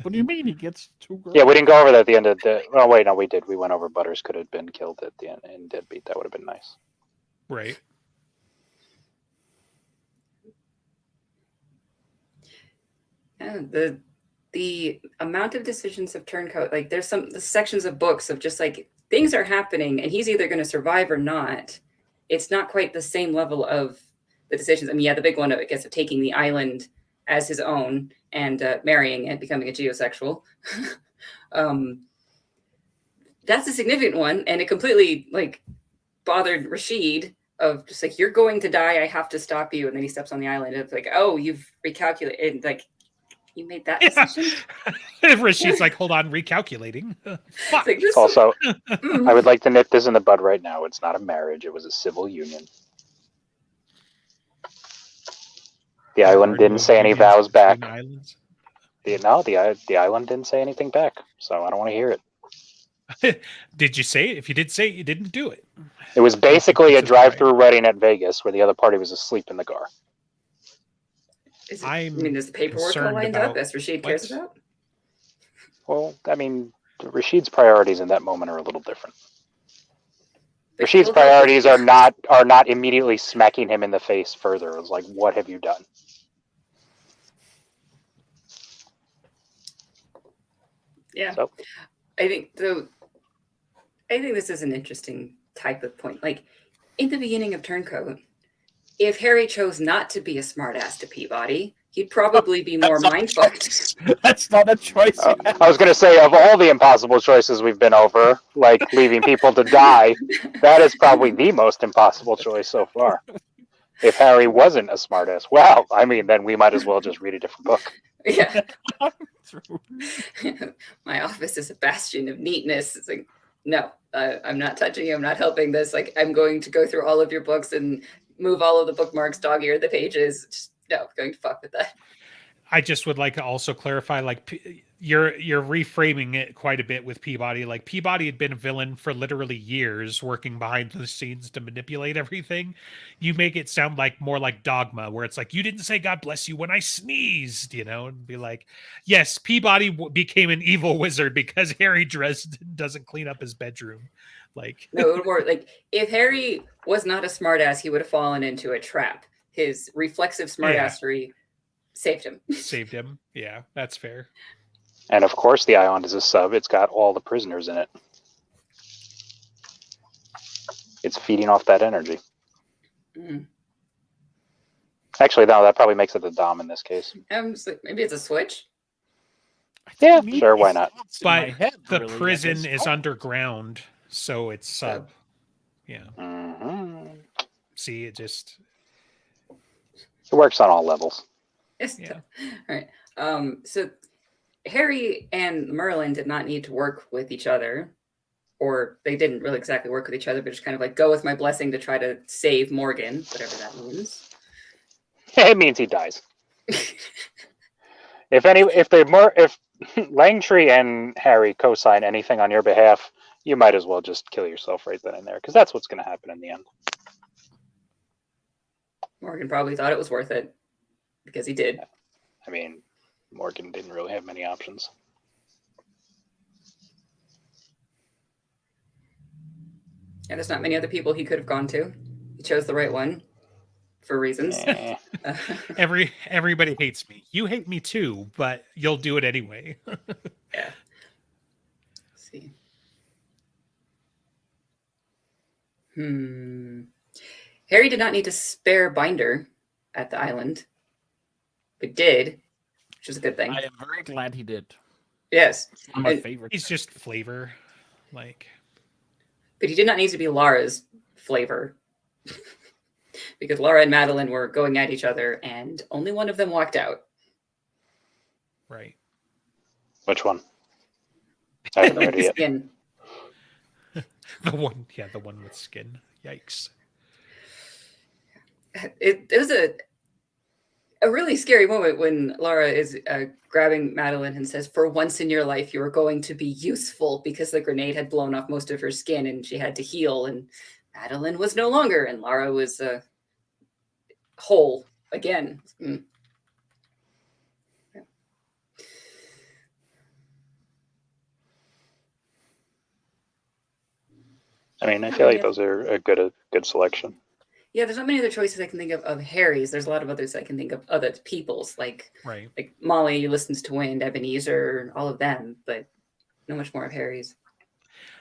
What do you mean he gets two girls? Yeah, we didn't go over that at the end of the. Oh wait, no, we did. We went over Butters could have been killed at the end in Deadbeat. That would have been nice. Right. Yeah, the amount of decisions of turncoat, like there's some the sections of books of just like things are happening and he's either going to survive or not. It's not quite the same level of the decisions. I mean, yeah, the big one, I guess, of taking the island as his own and marrying it, becoming a geosexual. That's a significant one, and it completely like bothered Rashid of just like, you're going to die, I have to stop you. And then he steps on the island. It's like, oh, you've recalculated. And like, you made that Yeah. decision? Rashid's like, hold on, recalculating. Fuck. It's like, this Also, Mm. I would like to nip this in the bud right now. It's not a marriage; it was a civil union. The island didn't say any vows back. Islands. The island didn't say anything back, so I don't want to hear it. Did you say it? If you did say it, you didn't do it. It was basically a That's right. drive-through wedding at Vegas where the other party was asleep in the car. Is it, I'm I mean, is the paperwork all concerned lined up about as Rashid cares what- about? Well, I mean, Rashid's priorities in that moment are a little different. But Rashid's he'll- priorities are not immediately smacking him in the face further. It's like, what have you done? Yeah. So- I think this is an interesting type of point. Like in the beginning of Turncoat, if Harry chose not to be a smartass to Peabody, he'd probably be more That's not a mind fucked. choice. That's not a choice. I was going to say, of all the impossible choices we've been over, like leaving people to die, that is probably the most impossible choice so far. If Harry wasn't a smartass, well, I mean, then we might as well just read a different book. Yeah. True. My office is a bastion of neatness. It's like, no, I'm not touching you. I'm not helping this. Like, I'm going to go through all of your books and move all of the bookmarks, dog ear the pages. Just, no, I'm going to fuck with that. I just would like to also clarify, like, you're reframing it quite a bit with Peabody. Like, Peabody had been a villain for literally years, working behind the scenes to manipulate everything. You make it sound like more like Dogma, where it's like, you didn't say God bless you when I sneezed, you know, and be like, yes, Peabody became an evil wizard because Harry Dresden doesn't clean up his bedroom. Like, No, it would work. Like, if Harry was not a smartass, he would have fallen into a trap. His reflexive smartassery saved him. saved him. Yeah, that's fair. And of course, the Ion is a sub. It's got all the prisoners in it. It's feeding off that energy. Mm. Actually, no, that probably makes it the Dom in this case. Maybe it's a switch. Yeah, Me, sure, why these not? thoughts in But my head, the really, prison like, is underground, so it's sub. Yeah. Mm-hmm. See, it just It works on all levels. Yes. Yeah. All right. So Harry and Merlin did not need to work with each other, or they didn't really exactly work with each other, but just kind of like go with my blessing to try to save Morgan, whatever that means. It means he dies. If Langtree and Harry co-sign anything on your behalf, you might as well just kill yourself right then and there, because that's what's going to happen in the end. Morgan probably thought it was worth it because he did. I mean, Morgan didn't really have many options. And there's not many other people he could have gone to. He chose the right one for reasons. Eh. everybody hates me. You hate me too, but you'll do it anyway. Yeah. Let's see. Harry did not need to spare Binder at the island, but did, which is a good thing. I am very glad he did. Yes, It's one of my And favorites. He's just flavor. Like, but he did not need to be Lara's flavor. Because Lara and Madeline were going at each other, and only one of them walked out. right. Which one? I have no idea. Skin. The one with skin. Yikes. It was a really scary moment when Lara is grabbing Madeline and says, "For once in your life, you are going to be useful," because the grenade had blown off most of her skin and she had to heal. And Madeline was no longer, and Lara was whole again. Mm. Yeah. I mean, I feel like those are a good selection. Yeah, there's not many other choices I can think of Harry's. There's a lot of others I can think of other people's, like Right. Molly listens to Wind, Ebenezer, all of them, but not much more of Harry's.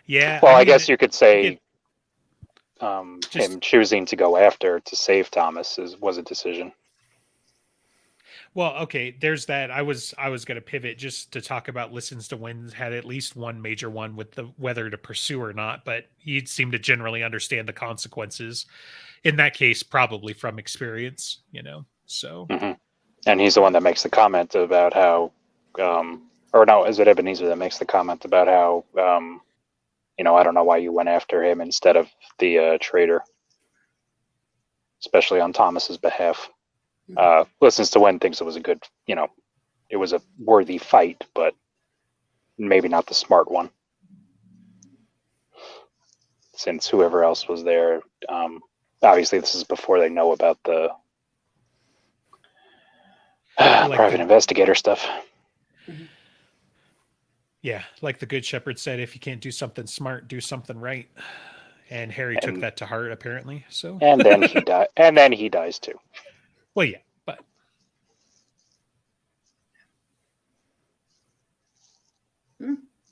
Yeah. Well, I mean, guess you could say Just- him choosing to go after to save Thomas was a decision. Well, okay, there's that. I was going to pivot just to talk about Listens to Wind had at least one major one with the whether to pursue or not, but he seemed to generally understand the consequences. In that case, probably from experience, you know. So And he's the one that makes the comment about how, or no, is it Ebenezer that makes the comment about how, I don't know why you went after him instead of the traitor, especially on Thomas's behalf. Listens to Wind thinks it was a good, it was a worthy fight, but maybe not the smart one. Since whoever else was there, obviously this is before they know about the private investigator stuff. yeah, like the Good Shepherd said, if you can't do something smart, do something right. And Harry took that to heart, apparently. So And then he died. And then he dies too. well, yeah, but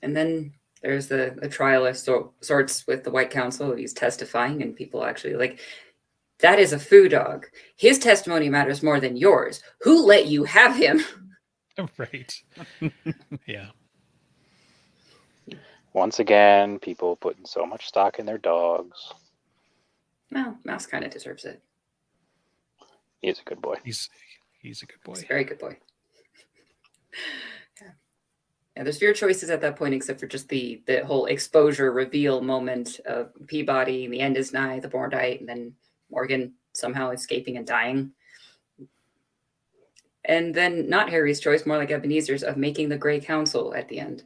And then there's a trial of sorts with the White Council. He's testifying, and people actually That is a foo dog. His testimony matters more than yours. Who let you have him? Right. Yeah. Once again, people putting so much stock in their dogs. Well, Mouse kind of deserves it. He's a good boy. He's a good boy. He's a very good boy. Yeah, there's fewer choices at that point, except for just the whole exposure reveal moment of Peabody. The end is nigh, the Borndite, and then Morgan somehow escaping and dying. And then not Harry's choice, more like Ebenezer's, of making the Grey Council at the end.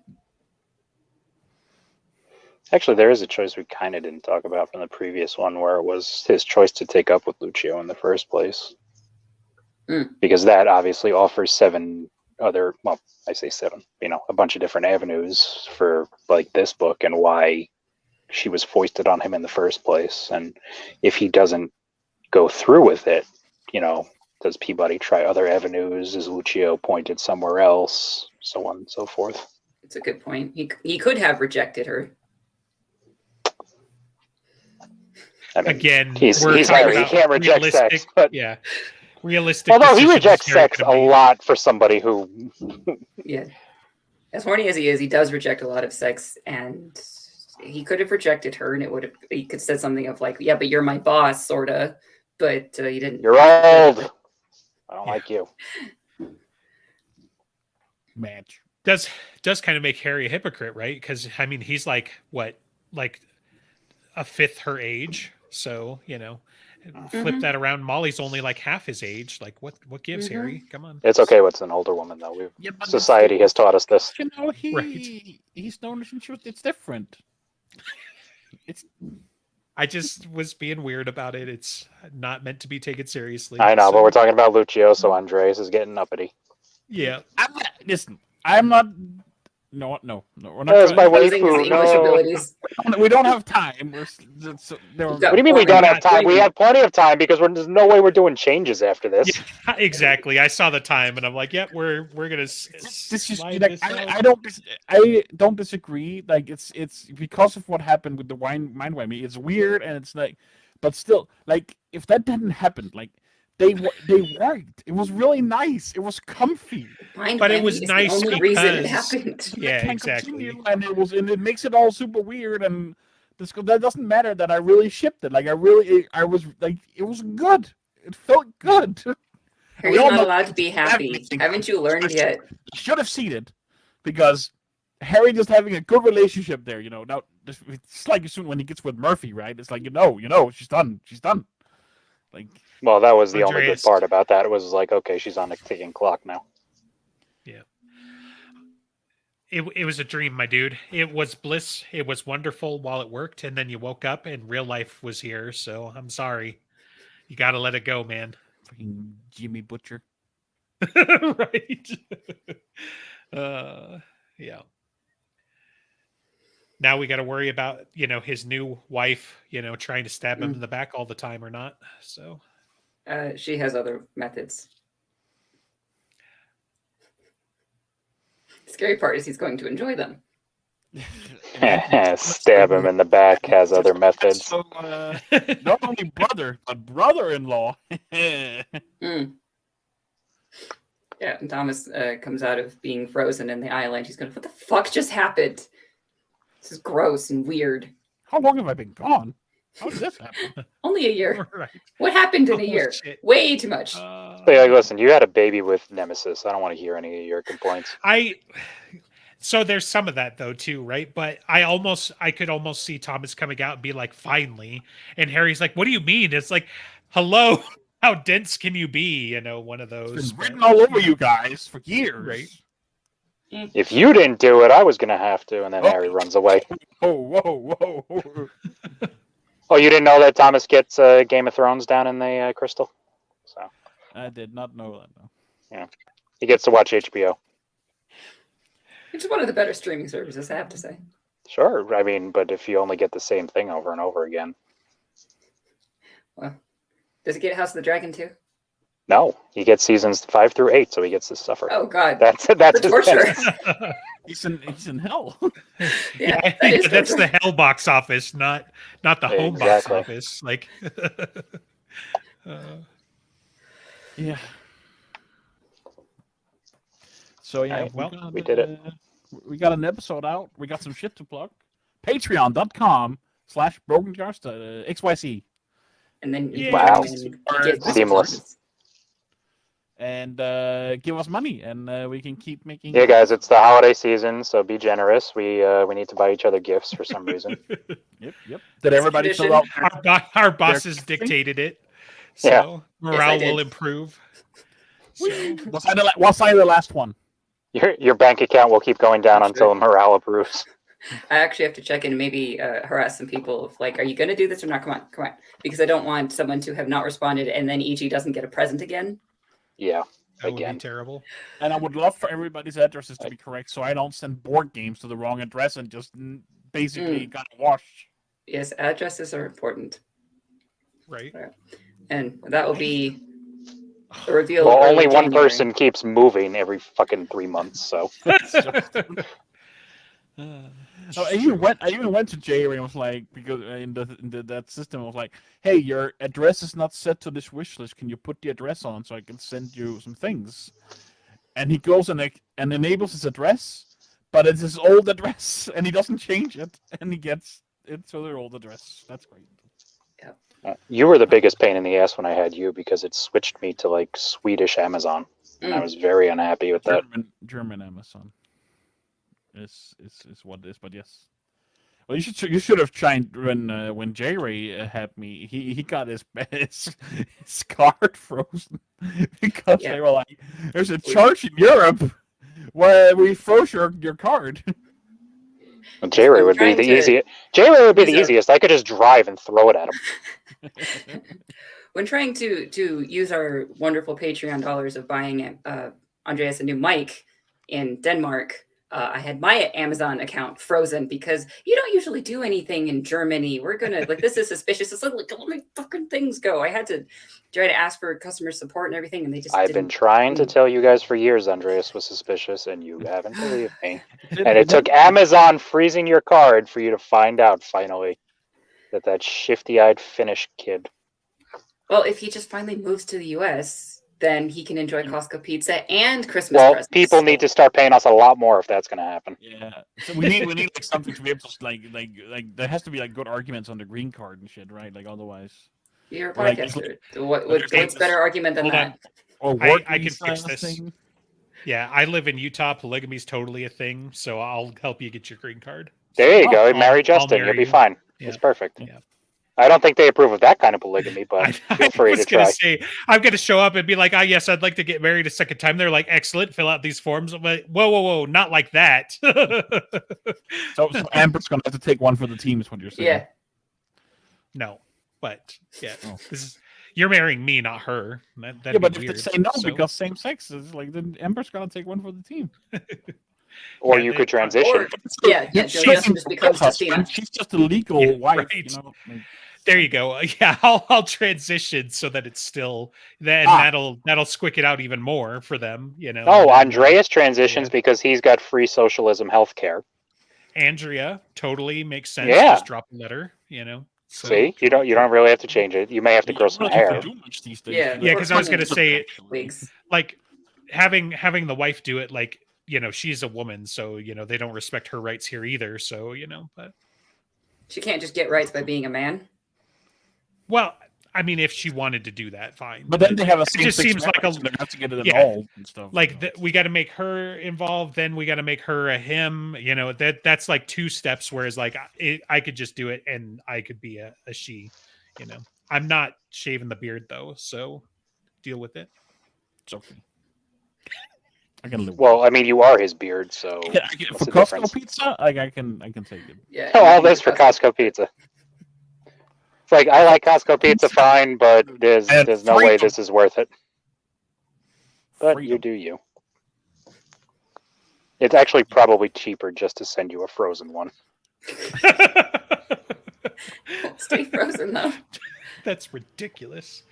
Actually, there is a choice we kind of didn't talk about from the previous one, where it was his choice to take up with Lucio in the first place. Because that obviously offers 7 other, well, I say 7, a bunch of different avenues for like this book and why she was foisted on him in the first place. And if he doesn't go through with it, does Peabody try other avenues? Is Lucio pointed somewhere else? So on and so forth. It's a good point. He could have rejected her. I mean, Again, he's we're talking Harry. He about can't reject sex, realistic- but yeah, realistic. although he decisions rejects Harry sex could a have made. lot for somebody who, Yeah. As horny as he does reject a lot of sex, and he could have rejected her, and he could have said something of like, yeah, but you're my boss, sorta. But he didn't. you're old. I don't like you. Match. Does kind of make Harry a hypocrite, right? Because I mean, he's like what, like a fifth her age. So flip that around. Molly's only like half his age. Like what gives, Harry? Come on. It's okay. What's an older woman though? Yeah, but Society has taught us this. He's known since it's different. It's I just was being weird about it. It's not meant to be taken seriously. I know, so- but we're talking about Lucio, so Andreas is getting uppity. Yeah. listen. I'm not. No, we're not. There's my Using his waifu. English No. abilities. We don't have time. What do you mean we don't have time? We have plenty of time because there's no way we're doing changes after this. Yeah, exactly. I saw the time and I'm like, yep, we're gonna This is slide like this out. I don't disagree. Like it's because of what happened with the mind whammy. It's weird and it's like, but still, like if that didn't happen, like they worked. It was really nice. It was comfy. But it was nice The only reason it because- happened. Yeah, Can't exactly. continue, and it makes it all super weird and that doesn't matter that I really shipped it. Like I was like it was good. It felt good. Harry's We all not know- allowed to be happy. Everything- Haven't you learned yet? Should have seen it because Harry just having a good relationship there. Now it's like soon when he gets with Murphy, right? It's like she's done. Like Well, that was the only good Andreas. part about that. It was like, okay, she's on a ticking clock now. It was a dream, my dude. It was bliss. It was wonderful while it worked, and then you woke up and real life was here. So I'm sorry. You got to let it go, man. fucking Jimmy Butcher. Right. Yeah. Now we got to worry about, his new wife, trying to stab him in the back all the time or not. So She has other methods. The scary part is he's going to enjoy them. Stab him in the back has other methods. So, not only brother, but brother-in-law. Mm. Yeah, and Thomas comes out of being frozen in the island. He's going, what the fuck just happened? This is gross and weird. How long have I been gone? How did this happen? Only a year. right. What happened in a Oh, year? shit. Way too much. Hey, like, listen, you had a baby with Nemesis. I don't want to hear any of your complaints. So there's some of that though too, right? But I could almost see Thomas coming out and be like, finally. And Harry's like, what do you mean? It's like, hello, how dense can you be? One of those. It's been written all over you guys for years. Right. If you didn't do it, I was going to have to. And then Oh. Harry runs away. Whoa. Oh, you didn't know that Thomas gets Game of Thrones down in the Crystal? So I did not know that. Though. he gets to watch HBO. It's one of the better streaming services, I have to say. Sure. I mean, but if you only get the same thing over and over again. Well, does it get House of the Dragon too? No, he gets seasons 5 through 8, so he gets to suffer. Oh God, That's the his torture. penance. He's in hell. Yeah, that is That's torture. the hell box office, not the home box Exactly. office. Like Yeah. So yeah, Alright, well, we did it. We got an episode out. We got some shit to plug. Patreon.com/BrokenCast XYZ. And then you Wow. can Or get seamless. And give us money, and we can keep making. Yeah, guys, it's the holiday season, so be generous. We need to buy each other gifts for some reason. Yep. Did everybody fill out? Our bosses dictated it, so Yeah. morale did. will improve. So, What's the last one? Your bank account will keep going down until morale approves. I actually have to check in and maybe harass some people of like, are you going to do this or not? Come on. Because I don't want someone to have not responded and then EG doesn't get a present again. Yeah, that would again. be terrible. And I would love for everybody's addresses to be correct, so I don't send board games to the wrong address and just basically got washed. Yes, addresses are important. Right. And that will be a reveal. Well, early only one January. person keeps moving every fucking 3 months, so. So I even went to Jerry and was like, because in that system I was like, hey, your address is not set to this wish list. Can you put the address on so I can send you some things? And he goes and enables his address, but it's his old address, and he doesn't change it, and he gets it to their old address. That's great. You were the biggest pain in the ass when I had you because it switched me to like Swedish Amazon, and I was very unhappy with that. German Amazon. Is what it is, but yes. Well, you should have tried when J-Ray had me. He got his card frozen because they were like, "There's a charge in Europe where we froze your card." Well, J-Ray would be the easiest. J-Ray would be the easiest. I could just drive and throw it at him. When trying to use our wonderful Patreon dollars of buying Andreas a new mic in Denmark. I had my Amazon account frozen because you don't usually do anything in Germany. We're gonna this is suspicious. It's like let my fucking things go. I had to try to ask for customer support and everything, and they just. I've been trying to tell you guys for years Andreas was suspicious, and you haven't believed me. And it took Amazon freezing your card for you to find out finally that shifty-eyed Finnish kid. Well, if he just finally moves to the U.S. then he can enjoy Costco pizza and Christmas presents. People need to start paying us a lot more if that's going to happen. Yeah, so we need like something to be able to like there has to be like good arguments on the green card and shit, right? Like otherwise, you're a podcaster. What's better argument than that? Or I can fix this. Thing. Yeah, I live in Utah. Polygamy is totally a thing, so I'll help you get your green card. There you go. Marry Justin. You'll be fine. Yeah. It's perfect. Yeah. I don't think they approve of that kind of polygamy, but feel free to try. I'm going to show up and be like, yes, I'd like to get married a second time. They're like, excellent, fill out these forms. I'm like, whoa, not like that. so Amber's going to have to take one for the team is what you're saying. Yeah. No, but yeah, you're marrying me, not her. But if they say no because same sex, is like then Amber's got to take one for the team. Or you could transition. Just becomes Justina. She's just a legal wife, right. You know? There you go. Yeah, I'll transition so that it's still that'll squick it out even more for them, you know. Oh, Andreas transitions because he's got free socialism healthcare. Andrea totally makes sense. Yeah. Just drop a letter, you know. So. See, you don't really have to change it. You may have to grow some hair. Yeah, because I was going to say, like having the wife do it, like, you know, she's a woman, so you know they don't respect her rights here either. So you know, but she can't just get rights by being a man. Well, I mean, if she wanted to do that, fine. But then they have a. It just seems like they have to get it involved and stuff. Like we got to make her involved, then we got to make her a him. You know, that's like 2 steps. Whereas, like I could just do it, and I could be a she. You know, I'm not shaving the beard though, so deal with it. It's okay. I can live. Well, I mean, you are his beard, so for Costco pizza, like I can take it. Yeah, all this for Costco pizza. It's like I like Costco pizza fine, but there's no way this is worth it. But you do you. It's actually probably cheaper just to send you a frozen one. Stay frozen though. That's ridiculous.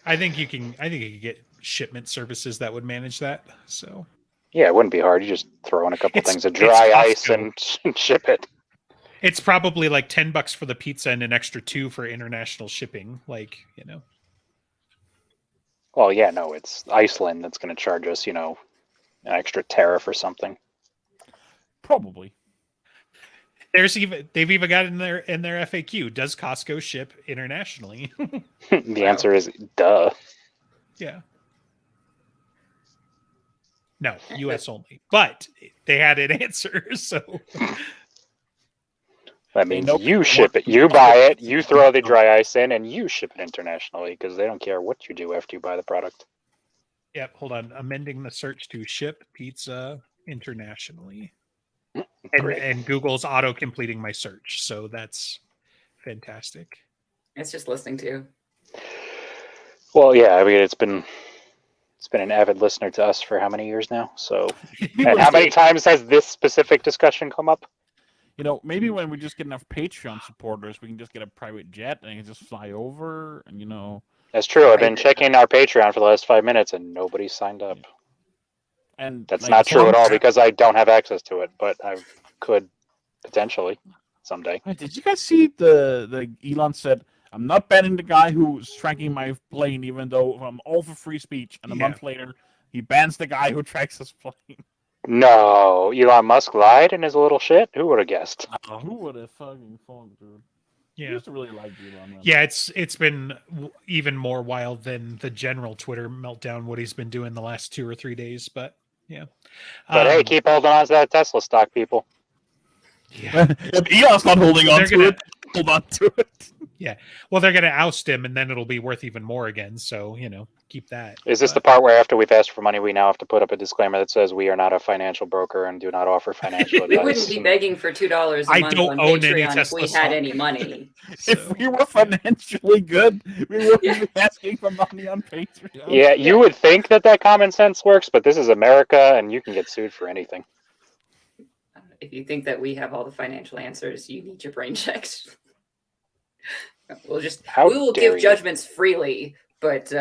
I think you can get shipment services that would manage that. So yeah, it wouldn't be hard. You just throw in a couple things of dry ice and ship it. It's probably like $10 for the pizza and an extra $2 for international shipping. Like, you know. Well, yeah, no, it's Iceland that's going to charge us, an extra tariff or something. Probably. They've even got in their FAQ. Does Costco ship internationally? The answer is duh. Yeah. No, U.S. only. But they had an answer, so That means know you people ship want it, you to buy buy it, you throw the dry ice in, and you ship it internationally because they don't care what you do after you buy the product. yep. Hold on, amending the search to ship pizza internationally, Great. and Google's auto completing my search, so that's fantastic. It's just listening to you. Well, yeah, I mean it's been an avid listener to us for how many years now? So, and how many times has this specific discussion come up? Maybe when we just get enough Patreon supporters, we can just get a private jet and just fly over, and That's true. I've been Right. checking our Patreon for the last 5 minutes, and nobody signed up. and That's like, not as true long at all as- because I don't have access to it, but I could potentially someday. Wait, did you guys see the Elon said, "I'm not banning the guy who's tracking my plane, even though I'm all for free speech." And a Yeah. month later, he bans the guy who tracks his plane. No, Elon Musk lied in his little shit. Who would have guessed? Who would have fucking thought, dude? I Yeah. used to really like Elon. Man. Yeah, it's been even more wild than the general Twitter meltdown what he's been doing the last 2 or 3 days. But yeah, But hey, keep holding on to that Tesla stock, people. yeah. If Elon's not holding on They're to gonna- it, hold on to it. Well, they're gonna oust him, and then it'll be worth even more again. So keep that. Is this the But- part where after we've asked for money, we now have to put up a disclaimer that says we are not a financial broker and do not offer financial We advice? wouldn't be begging for $2 a I month don't on own any Patreon if Tesla we stock. had any money. If So- we were financially good, we wouldn't Yeah. be asking for money on Patreon. Yeah, you would think that common sense works, but this is America, and you can get sued for anything. If you think that we have all the financial answers, you need your brain checked. How we will dare give you. judgments freely, but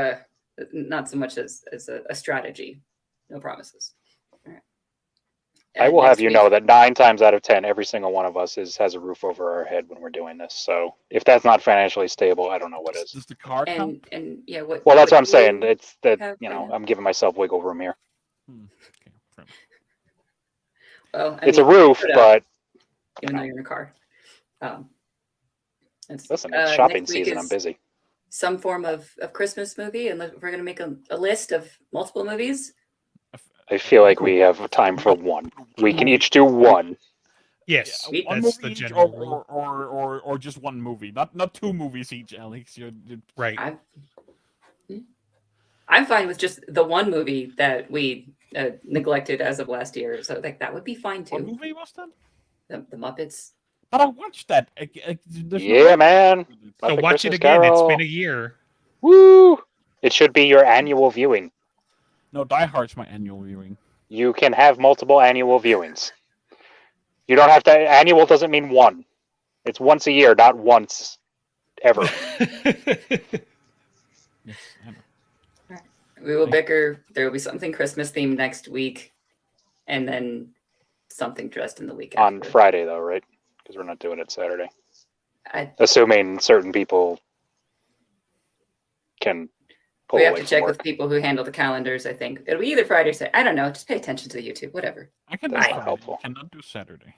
not so much as a strategy. No promises. All right. I will Next have you week- know that 9 times out of 10, every single one of us has a roof over our head when we're doing this. So if that's not financially stable, I don't know what is. Does the car count? and yeah, what? Well, that's what I'm you saying. It's that have right now? I'm giving myself wiggle room here. Okay, fair enough. Well, It's a roof, put up- but even though you're in a car. listen, it's shopping next week season. I'm is busy. Some form of Christmas movie, and we're going to make a list of multiple movies. I feel like we have time for one. We can each do one. Yes, Yeah, one that's movie the each, general rule. or just one movie, not 2 movies each, Alex. Right. I'm fine with just the one movie that we neglected as of last year. So that would be fine What too. movie was that? The Muppets. But I watched that. There's no Yeah, way- man. So Muppet watch it Christmas again. It's Carol. been a year. Woo! It should be your annual viewing. No, Die Hard's my annual viewing. You can have multiple annual viewings. You don't have to. Annual doesn't mean one. It's once a year, not once ever. Yes, I know. We will bicker. There will be something Christmas themed next week, and then something dressed in the week On after. Friday, though, right? Because we're not doing it Saturday. I- Assuming certain people can pull We have away to from check work. with people who handle the calendars. I think it'll be either Friday or Saturday. I don't know. Just pay attention to the YouTube. Whatever. I can That's do not Friday. helpful. I cannot do Saturday.